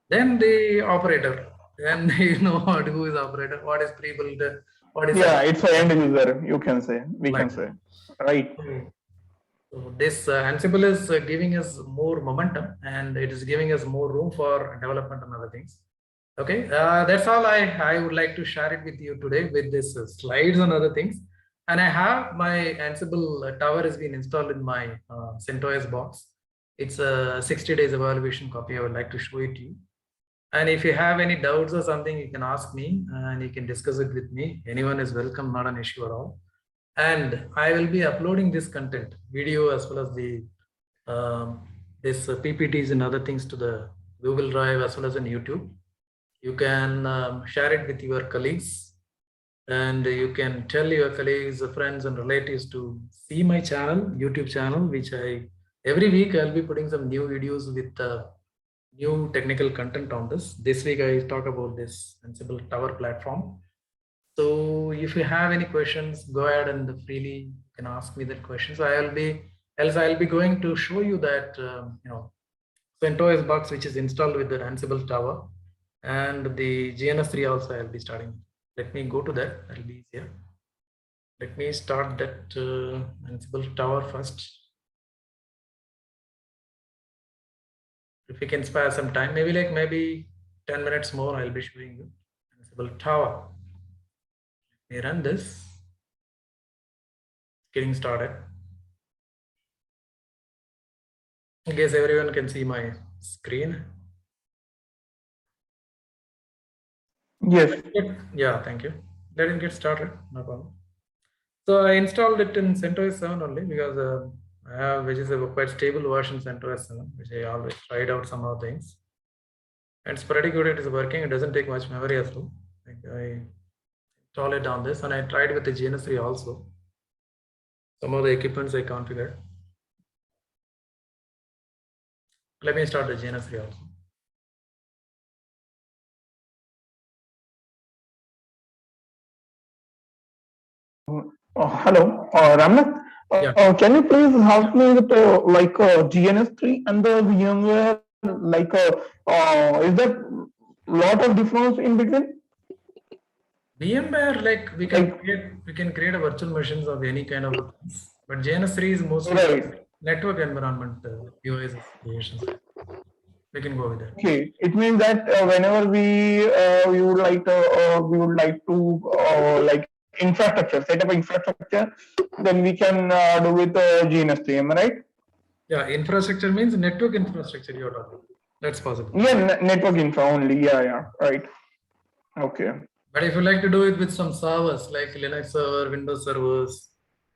A: Then the operator. Then who is operator, what is pre-built, what is
B: it's an end user, you can say, can say, right?
A: So this Ansible is giving us more momentum, and it is giving us more room for development and other things. Okay, that's all I would like to share it with you today, with this slides and other things. And I have my Ansible tower has been installed in my CentOS box. It's a 60 days evaluation copy. I would like to show it to you. And if you have any doubts or something, you can ask me and you can discuss it with me. Anyone is welcome, not an issue at all. And I will be uploading this content, video as well as the this PPTs and other things to the Google Drive as well as on YouTube. You can share it with your colleagues, and you can tell your colleagues, friends, and relatives to see my channel, YouTube channel, which every week I'll be putting some new videos with new technical content on this. This week I talk about this Ansible Tower platform. So if you have any questions, go ahead and freely can ask me that question. So I'll be going to show you that CentOS box which is installed with the Ansible Tower, and the GNS3 also I'll be starting. Let me go to that. That'll be easier. Let me start that Ansible Tower first. If we can spare some time, maybe 10 minutes more, I'll be showing you Ansible Tower. Let me run this. Getting started. I guess everyone can see my screen.
B: Yes.
A: Yeah, thank you. Let it get started. No problem. So I installed it in CentOS 7 only because I have, which is a quite stable version CentOS 7, which I always tried out some of things. And it's pretty good. It is working. It doesn't take much memory as well. I install it on this, and I tried with the GNS3 also. Some of the equipments I configured. Let me start the GNS3 also.
B: Hello, Ramnath. Can you please help me with GNS3 and the VMware? Is there a lot of difference in between?
A: VMware, we can create a virtual machines of any kind of things, but GNS3 is mostly network environment devices creations. We can go with that.
B: Okay, it means that whenever we would like to infrastructure, set up infrastructure, then we can do with GNS3, am I right?
A: Yeah, infrastructure means network infrastructure you're talking. That's possible.
B: Yeah, network infra only. Yeah, right. Okay.
A: But if you like to do it with some servers like Linux server, Windows servers,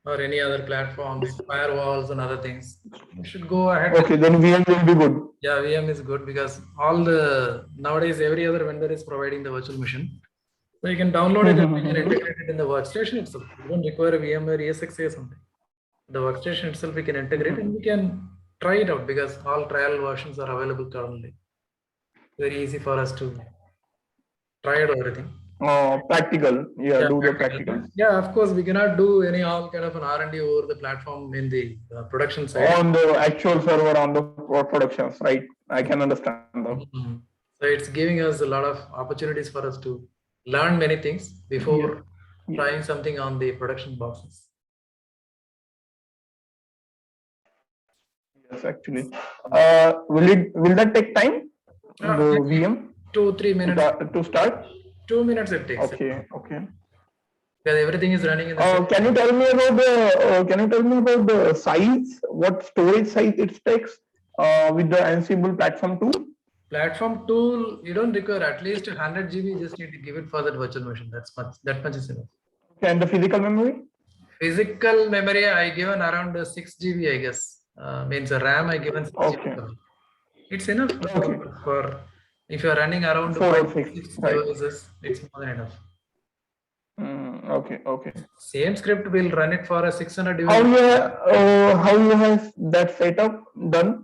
A: or any other platform with firewalls and other things, you should go ahead.
B: Okay, then VM will be good.
A: Yeah, VM is good because nowadays every other vendor is providing the virtual machine. So you can download it and we can integrate it in the workstation itself. You don't require a VMware ESXi or something. The workstation itself we can integrate and we can try it out because all trial versions are available currently. Very easy for us to try out everything.
B: Practical. Yeah, do the practical.
A: Yeah, of course, we cannot do any all kind of an R&D over the platform in the production side.
B: On the actual server, on the productions, right? I can understand that.
A: So it's giving us a lot of opportunities for us to learn many things before trying something on the production boxes.
B: Yes, actually. Will that take time? The VM?
A: 2-3 minutes
B: to start?
A: 2 minutes it takes.
B: Okay.
A: Because everything is running in the
B: can you tell me about the size? What storage size it takes with the Ansible platform tool?
A: Platform tool, you don't require at least 100 GB. You just need to give it for that virtual machine. That much is enough.
B: Okay, and the physical memory?
A: Physical memory I given around 6 GB, I guess. Means RAM I given 6 GB. It's enough for if you are running around 5 to 6 devices. It's more than enough.
B: Okay.
A: Same script will run it for a 600 device.
B: How you have that setup done?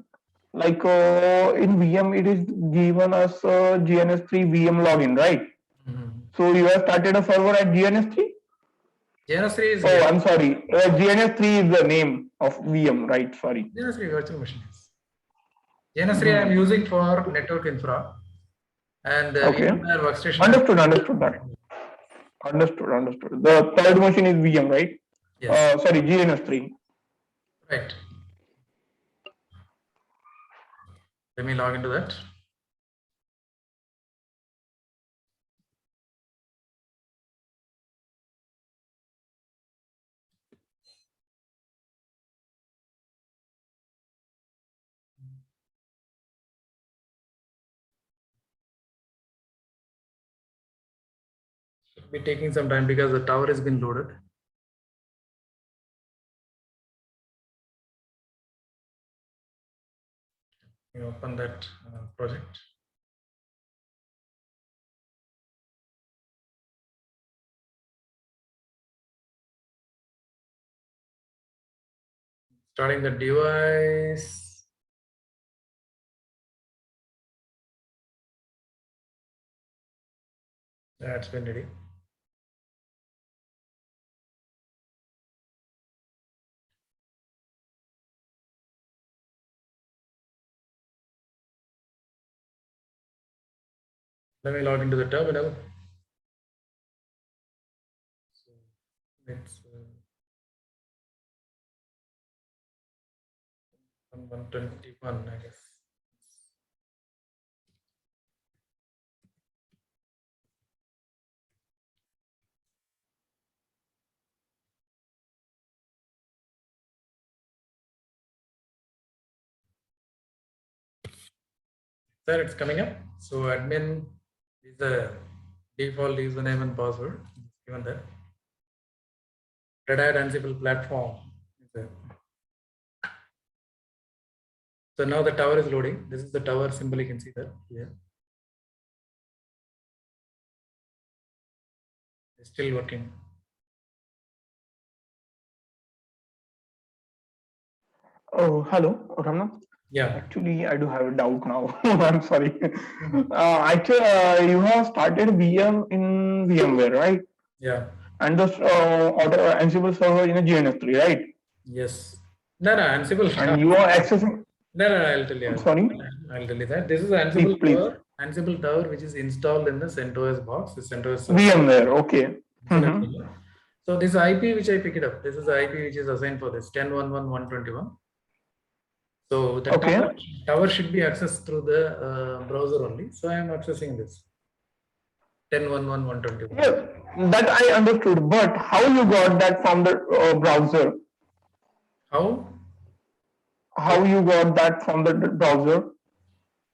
B: Like in VM, it is given as GNS3 VM login, right? So you have started a server at GNS3?
A: GNS3 is.
B: I'm sorry. GNS3 is the name of VM, right? Sorry.
A: GNS3 virtual machines. GNS3 I am using for network infra. And VMware workstation.
B: Understood that. Understood. The third machine is VM, right?
A: Yes.
B: Sorry, GNS3.
A: Right. Let me log into that. Should be taking some time because the tower has been loaded. You open that project. Starting the device. That's been ready. Let me log into the terminal. So it's 121, I guess. There it's coming up. So admin is the default username and password given there. Red Hat Ansible platform is there. So now the tower is loading. This is the tower symbol, you can see that here. It's still working.
B: Oh, hello, Ramna.
A: Yeah.
B: Actually, I do have a doubt now. I'm sorry. Actually, you have started VM in VMware, right?
A: Yeah.
B: And the Ansible server in a GNS3, right?
A: Yes. No, Ansible.
B: And you are accessing.
A: No, I'll tell you.
B: Sorry.
A: I'll tell you that. This is Ansible tower. Ansible tower, which is installed in the CentOS box. The CentOS
B: VMware. Okay.
A: So this IP which I picked it up. This is the IP which is assigned for this 10.1.1.1.21. So the tower should be accessed through the browser only. So I am accessing this 10.1.1.1.21.
B: Yeah, that I understood. But how you got that from the browser?
A: How?
B: How you got that from the browser?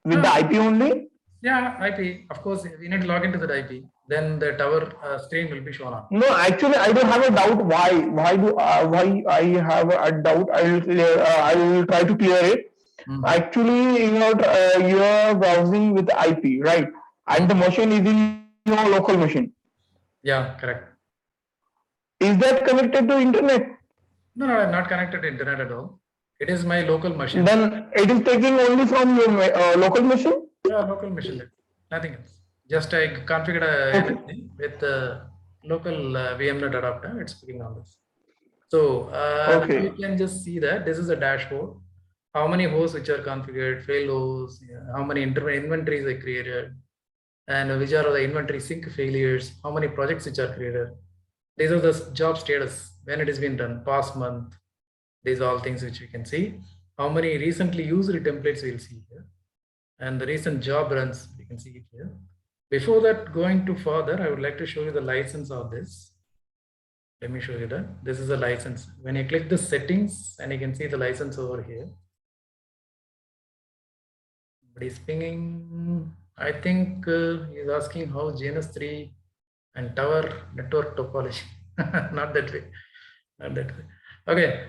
B: With the IP only?
A: Yeah, IP. Of course, we need to log into that IP. Then the tower screen will be shown up.
B: No, actually, I don't have a doubt. Why I have a doubt? I will try to clear it. Actually, you are browsing with IP, right? And the machine is in your local machine.
A: Yeah, correct.
B: Is that connected to internet?
A: No, I'm not connected to internet at all. It is my local machine.
B: Then it is taking only from your local machine?
A: Yeah, local machine. Nothing else. Just I configured anything with the local VMNet adapter. It's picking on this. So you can just see that this is a dashboard. How many hosts which are configured, failed hosts, how many inventories I created, and which are the inventory sync failures, how many projects which are created. These are the job status, when it has been done, past month. These are all things which we can see. How many recently used templates we'll see here. And the recent job runs, we can see it here. Before that, going to further, I would like to show you the license of this. Let me show you that. This is a license. When you click the settings, and you can see the license over here. But he's pinging. I think he's asking how GNS3 and tower network topology. Not that way. Not that way. Okay.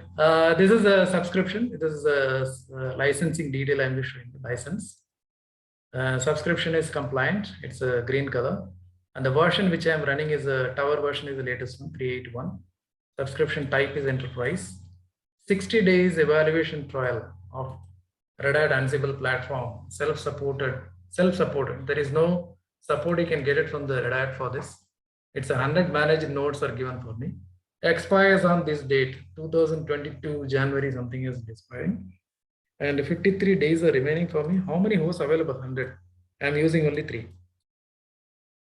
A: This is a subscription. This is a licensing detail. I'm just showing the license. Subscription is compliant. It's a green color. And the version which I'm running is a tower version is the latest one, 381. Subscription type is enterprise. 60 days evaluation trial of Red Hat Ansible platform, self-supported. There is no support you can get it from the Red Hat for this. It's 100 managed nodes are given for me. Expires on this date, 2022 January something is expiring. And 53 days are remaining for me. How many hosts available? 100. I'm using only 3.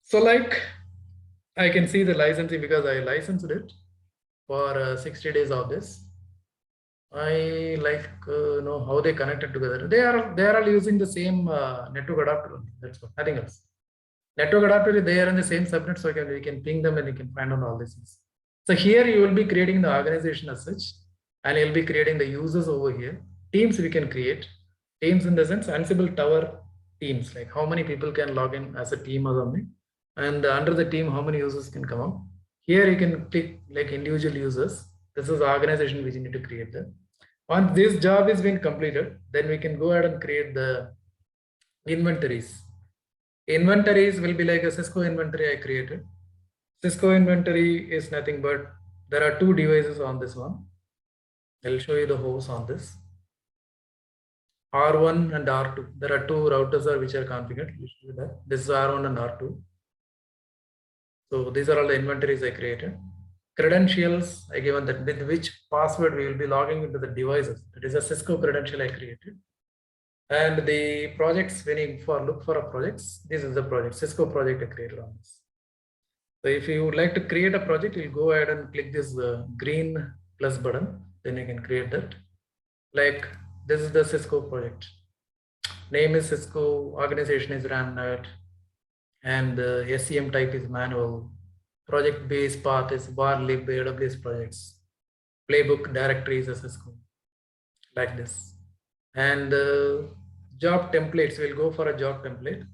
A: So like I can see the licensing because I licensed it for 60 days of this. I like know how they connected together. They are all using the same network adapter only. That's all, nothing else. Network adapter, they are in the same subnet, so we can ping them and you can find out all these things. So here you will be creating the organization as such, and you'll be creating the users over here. Teams we can create. Teams in the sense Ansible tower teams, like how many people can log in as a team or something. And under the team, how many users can come out. Here you can pick like individual users. This is the organization which you need to create there. Once this job is been completed, then we can go ahead and create the inventories. Inventories will be like a Cisco inventory I created. Cisco inventory is nothing but there are two devices on this one. I'll show you the host on this. R1 and R2. There are two routers which are configured. This is R1 and R2. So these are all the inventories I created. Credentials I given that with which password we will be logging into the devices. That is a Cisco credential I created. And the projects, when you look for a projects, this is the project, Cisco project I created on this. So if you would like to create a project, you'll go ahead and click this green plus button. Then you can create that. Like this is the Cisco project. Name is Cisco, organization is RAMNet, and the SCM type is manual. Project base path is var lib AWS projects. Playbook directory is a Cisco, like this. And job templates, we'll go for a job template.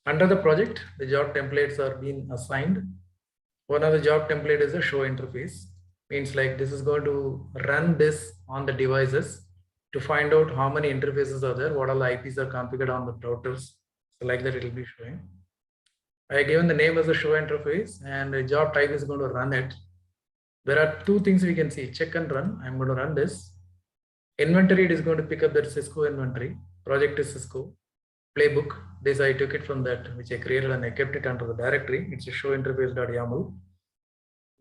A: Under the project, the job templates are being assigned. One of the job template is a show interface. Means like this is going to run this on the devices to find out how many interfaces are there, what all the IPs are configured on the routers. So like that it will be showing. I given the name as a show interface and the job type is going to run it. There are two things we can see, check and run. I'm going to run this. Inventory, it is going to pick up that Cisco inventory. Project is Cisco. Playbook, this I took it from that which I created and I kept it under the directory. It's a show interface.yaml.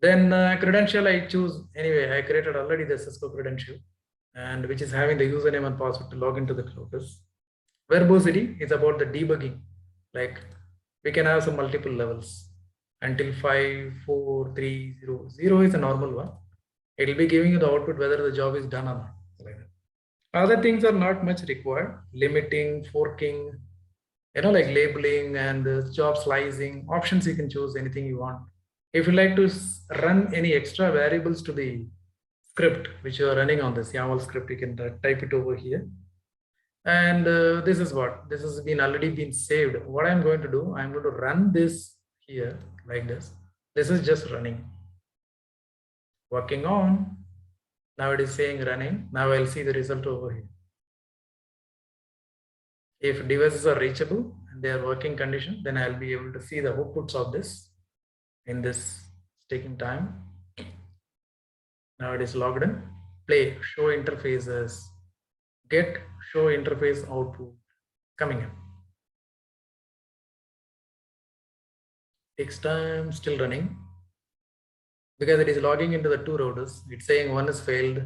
A: Then credential I choose anyway. I created already the Cisco credential and which is having the username and password to log into the Lotus. Verbosity is about the debugging. Like we can have some multiple levels until 5, 4, 3, 0. 0 is a normal one. It will be giving you the output whether the job is done or not. Like that. Other things are not much required. Limiting, forking, like labeling and job slicing. Options you can choose anything you want. If you like to run any extra variables to the script which you are running on this YAML script, you can type it over here. And this is what this has been already been saved. What I'm going to do, I'm going to run this here like this. This is just running, working on. Now it is saying running. Now I'll see the result over here. If devices are reachable and they are working condition, then I'll be able to see the outputs of this in this taking time. Now it is logged in. Play, show interfaces, get show interface output coming in. Takes time, still running. Because it is logging into the two routers. It's saying one is failed,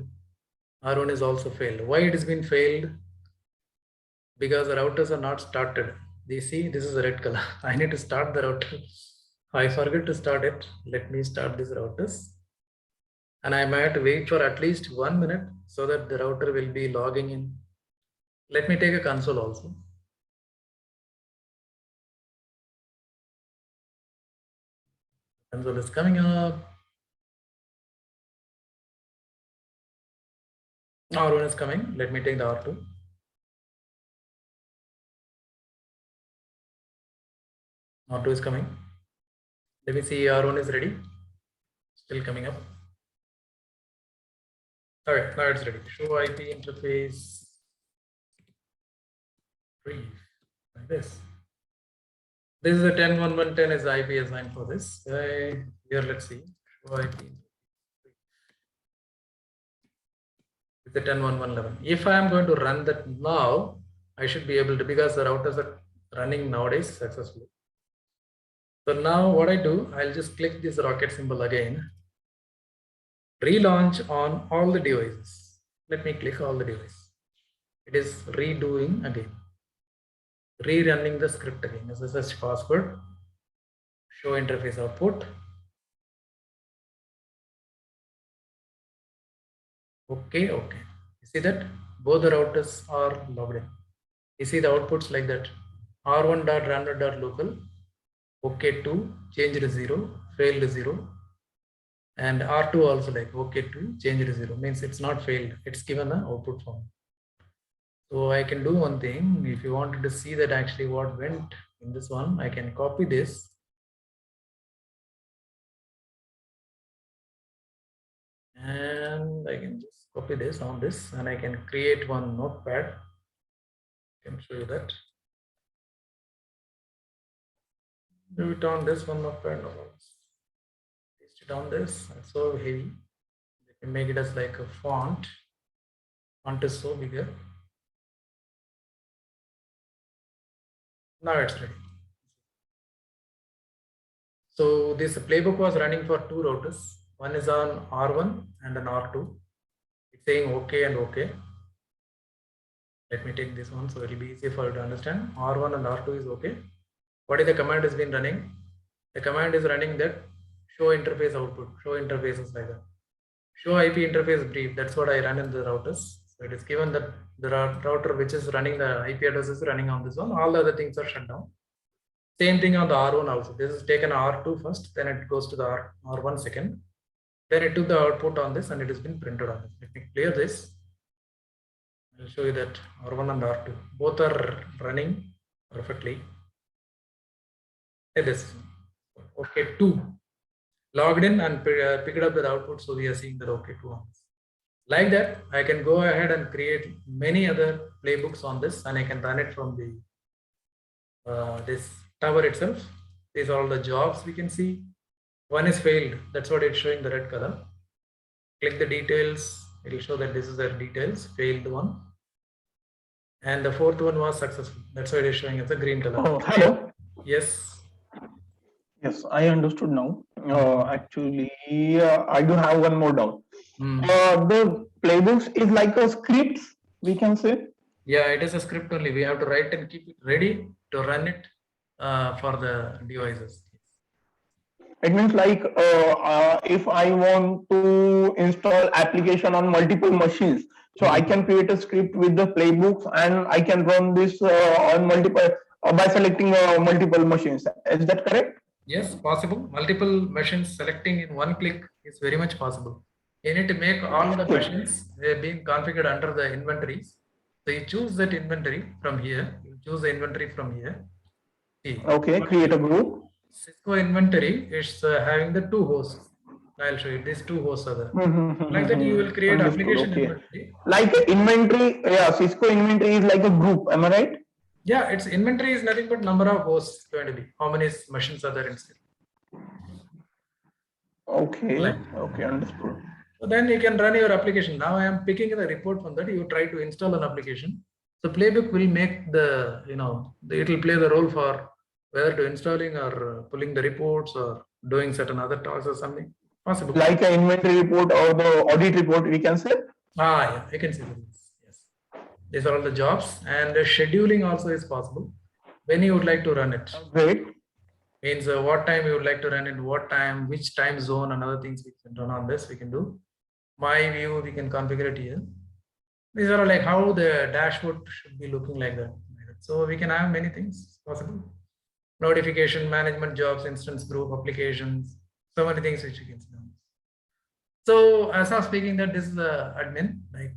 A: R1 is also failed. Why it has been failed? Because the routers are not started. You see, this is a red color. I need to start the router. I forget to start it. Let me start these routers. And I might wait for at least 1 minute so that the router will be logging in. Let me take a console also. Console is coming up. R1 is coming. Let me take the R2. R2 is coming. Let me see, R1 is ready. Still coming up. All right, now it's ready. Show IP interface. Brief, like this. This is a 10.1.1.10 is the IP assigned for this. Here, let's see. Show IP. It's a 10.1.1.11. If I am going to run that now, I should be able to, because the routers are running nowadays successfully. So now what I do, I'll just click this rocket symbol again. Relaunch on all the devices. Let me click all the devices. It is redoing again. Rerunning the script again. SSH password. Show interface output. Okay. You see that both the routers are logged in. You see the outputs like that. R1.random.local. OK2 changed to 0, failed to 0. And R2 also like OK2 changed to 0. Means it's not failed. It's given an output form. So I can do one thing. If you wanted to see that actually what went in this one, I can copy this. And I can just copy this on this, and I can create one notepad. I can show you that. Do it on this one notepad. Paste it on this. It's so heavy. Let me make it as like a font. Font is so bigger. Now it's ready. So this playbook was running for two routers. One is on R1 and an R2. It's saying OK and OK. Let me take this one so it will be easier for you to understand. R1 and R2 is OK. What is the command has been running? The command is running that show interface output, show interfaces like that. Show IP interface brief. That's what I run in the routers. So it is given that the router which is running the IP address is running on this one. All the other things are shut down. Same thing on the R1 also. This is taken R2 first, then it goes to the R1 second. Then it took the output on this and it has been printed on this. Let me clear this. I'll show you that R1 and R2 both are running perfectly. Like this. Okay, 2 logged in and picked up the output. So we are seeing that OK 2 on this. Like that, I can go ahead and create many other playbooks on this, and I can run it from the this tower itself. These are all the jobs we can see. One is failed. That's what it's showing, the red color. Click the details. It will show that this is the details, failed one. And the fourth one was successful. That's why it is showing as a green color.
B: Oh, hello.
A: Yes.
B: Yes, I understood now. Actually, I do have one more doubt. The playbooks is like a script, we can say.
A: Yeah, it is a script only. We have to write and keep it ready to run it for the devices.
B: It means like if I want to install application on multiple machines, so I can create a script with the playbooks and I can run this on multiple by selecting multiple machines. Is that correct?
A: Yes, possible. Multiple machines selecting in one click is very much possible. You need to make all the machines being configured under the inventories. So you choose that inventory from here. You choose the inventory from here. See,
B: okay, create a group.
A: Cisco inventory is having the 2 hosts. I'll show you. These 2 hosts are there. Like that, you will create application inventory.
B: Like inventory, yeah, Cisco inventory is like a group. Am I right?
A: Yeah, its inventory is nothing but number of hosts going to be. How many machines are there inside?
B: Okay. Okay, understood.
A: So then you can run your application. Now I am picking the report from that. You try to install an application. So Playbook will make the, it will play the role for whether to installing or pulling the reports or doing certain other tasks or something possible.
B: Like an inventory report or the audit report, we can say.
A: Yeah, I can see this. Yes, these are all the jobs, and the scheduling also is possible. When you would like to run it.
B: Great.
A: Means what time you would like to run it, what time, which time zone, and other things we can run on this. We can do. My view, we can configure it here. These are like how the dashboard should be looking like that. So we can have many things possible. Notification, management jobs, instance group, applications, so many things which you can see. So as I'm speaking that this is the admin, like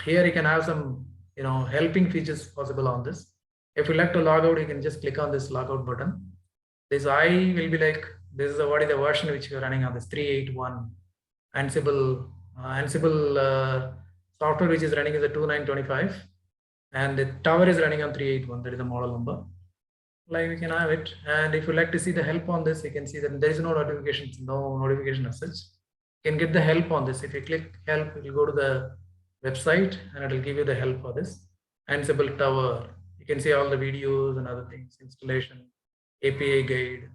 A: here you can have some, helping features possible on this. If you like to log out, you can just click on this logout button. This I will be like, this is what is the version which you're running on this 381 Ansible software which is running is a 2925 and the tower is running on 381. That is the model number. Like we can have it. And if you like to see the help on this, you can see that there is no notifications, no notification as such. You can get the help on this. If you click help, it will go to the website and it will give you the help for this. Ansible tower. You can see all the videos and other things, installation, API guide.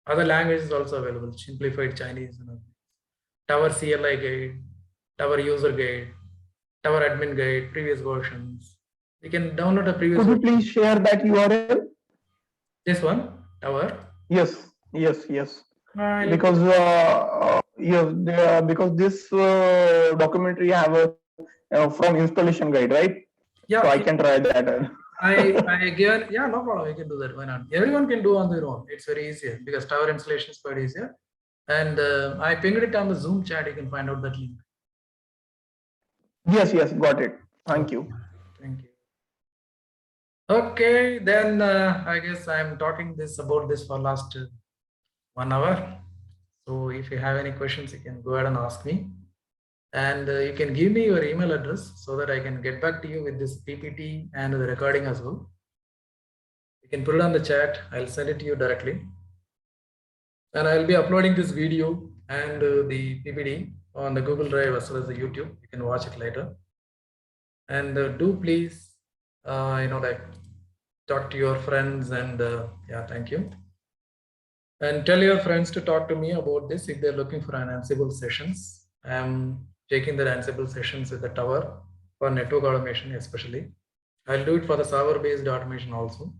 A: Other languages also available, simplified Chinese and other. Tower CLI guide, tower user guide, tower admin guide, previous versions. You can download a previous
B: version. Could you please share that URL?
A: This one, tower?
B: Yes. Because because this documentary have a from installation guide, right?
A: Yeah.
B: So I can try that.
A: I given, yeah, no problem. You can do that. Why not? Everyone can do on their own. It's very easy because tower installation is quite easier. And I pinged it on the Zoom chat. You can find out that link.
B: Yes, got it. Thank you.
A: Thank you. Okay, then I guess I'm talking about this for last 1 hour. So if you have any questions, you can go ahead and ask me. And you can give me your email address so that I can get back to you with this PPT and the recording as well. You can put it on the chat. I'll send it to you directly. And I'll be uploading this video and the PPT on the Google Drive as well as the YouTube. You can watch it later. And do please, like talk to your friends and yeah, thank you. And tell your friends to talk to me about this if they're looking for an Ansible sessions. I'm taking the Ansible sessions with the Tower for network automation, especially. I'll do it for the server-based automation also.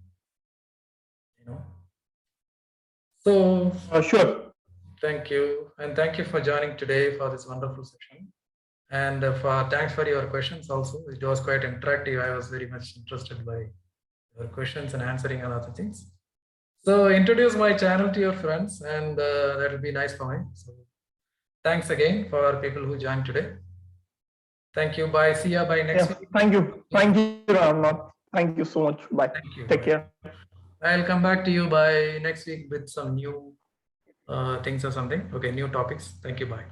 A: So
B: Sure.
A: Thank you, and thank you for joining today for this wonderful session. And thanks for your questions also. It was quite interactive. I was very much interested by your questions and answering and other things. So introduce my channel to your friends, and that will be nice for me. So thanks again for people who joined today. Thank you. Bye. See ya. Bye next week.
B: Thank you. Thank you, Ramnath. Thank you so much. Bye.
A: Thank you.
B: Take care.
A: I'll come back to you by next week with some new things or something. Okay, new topics. Thank you. Bye.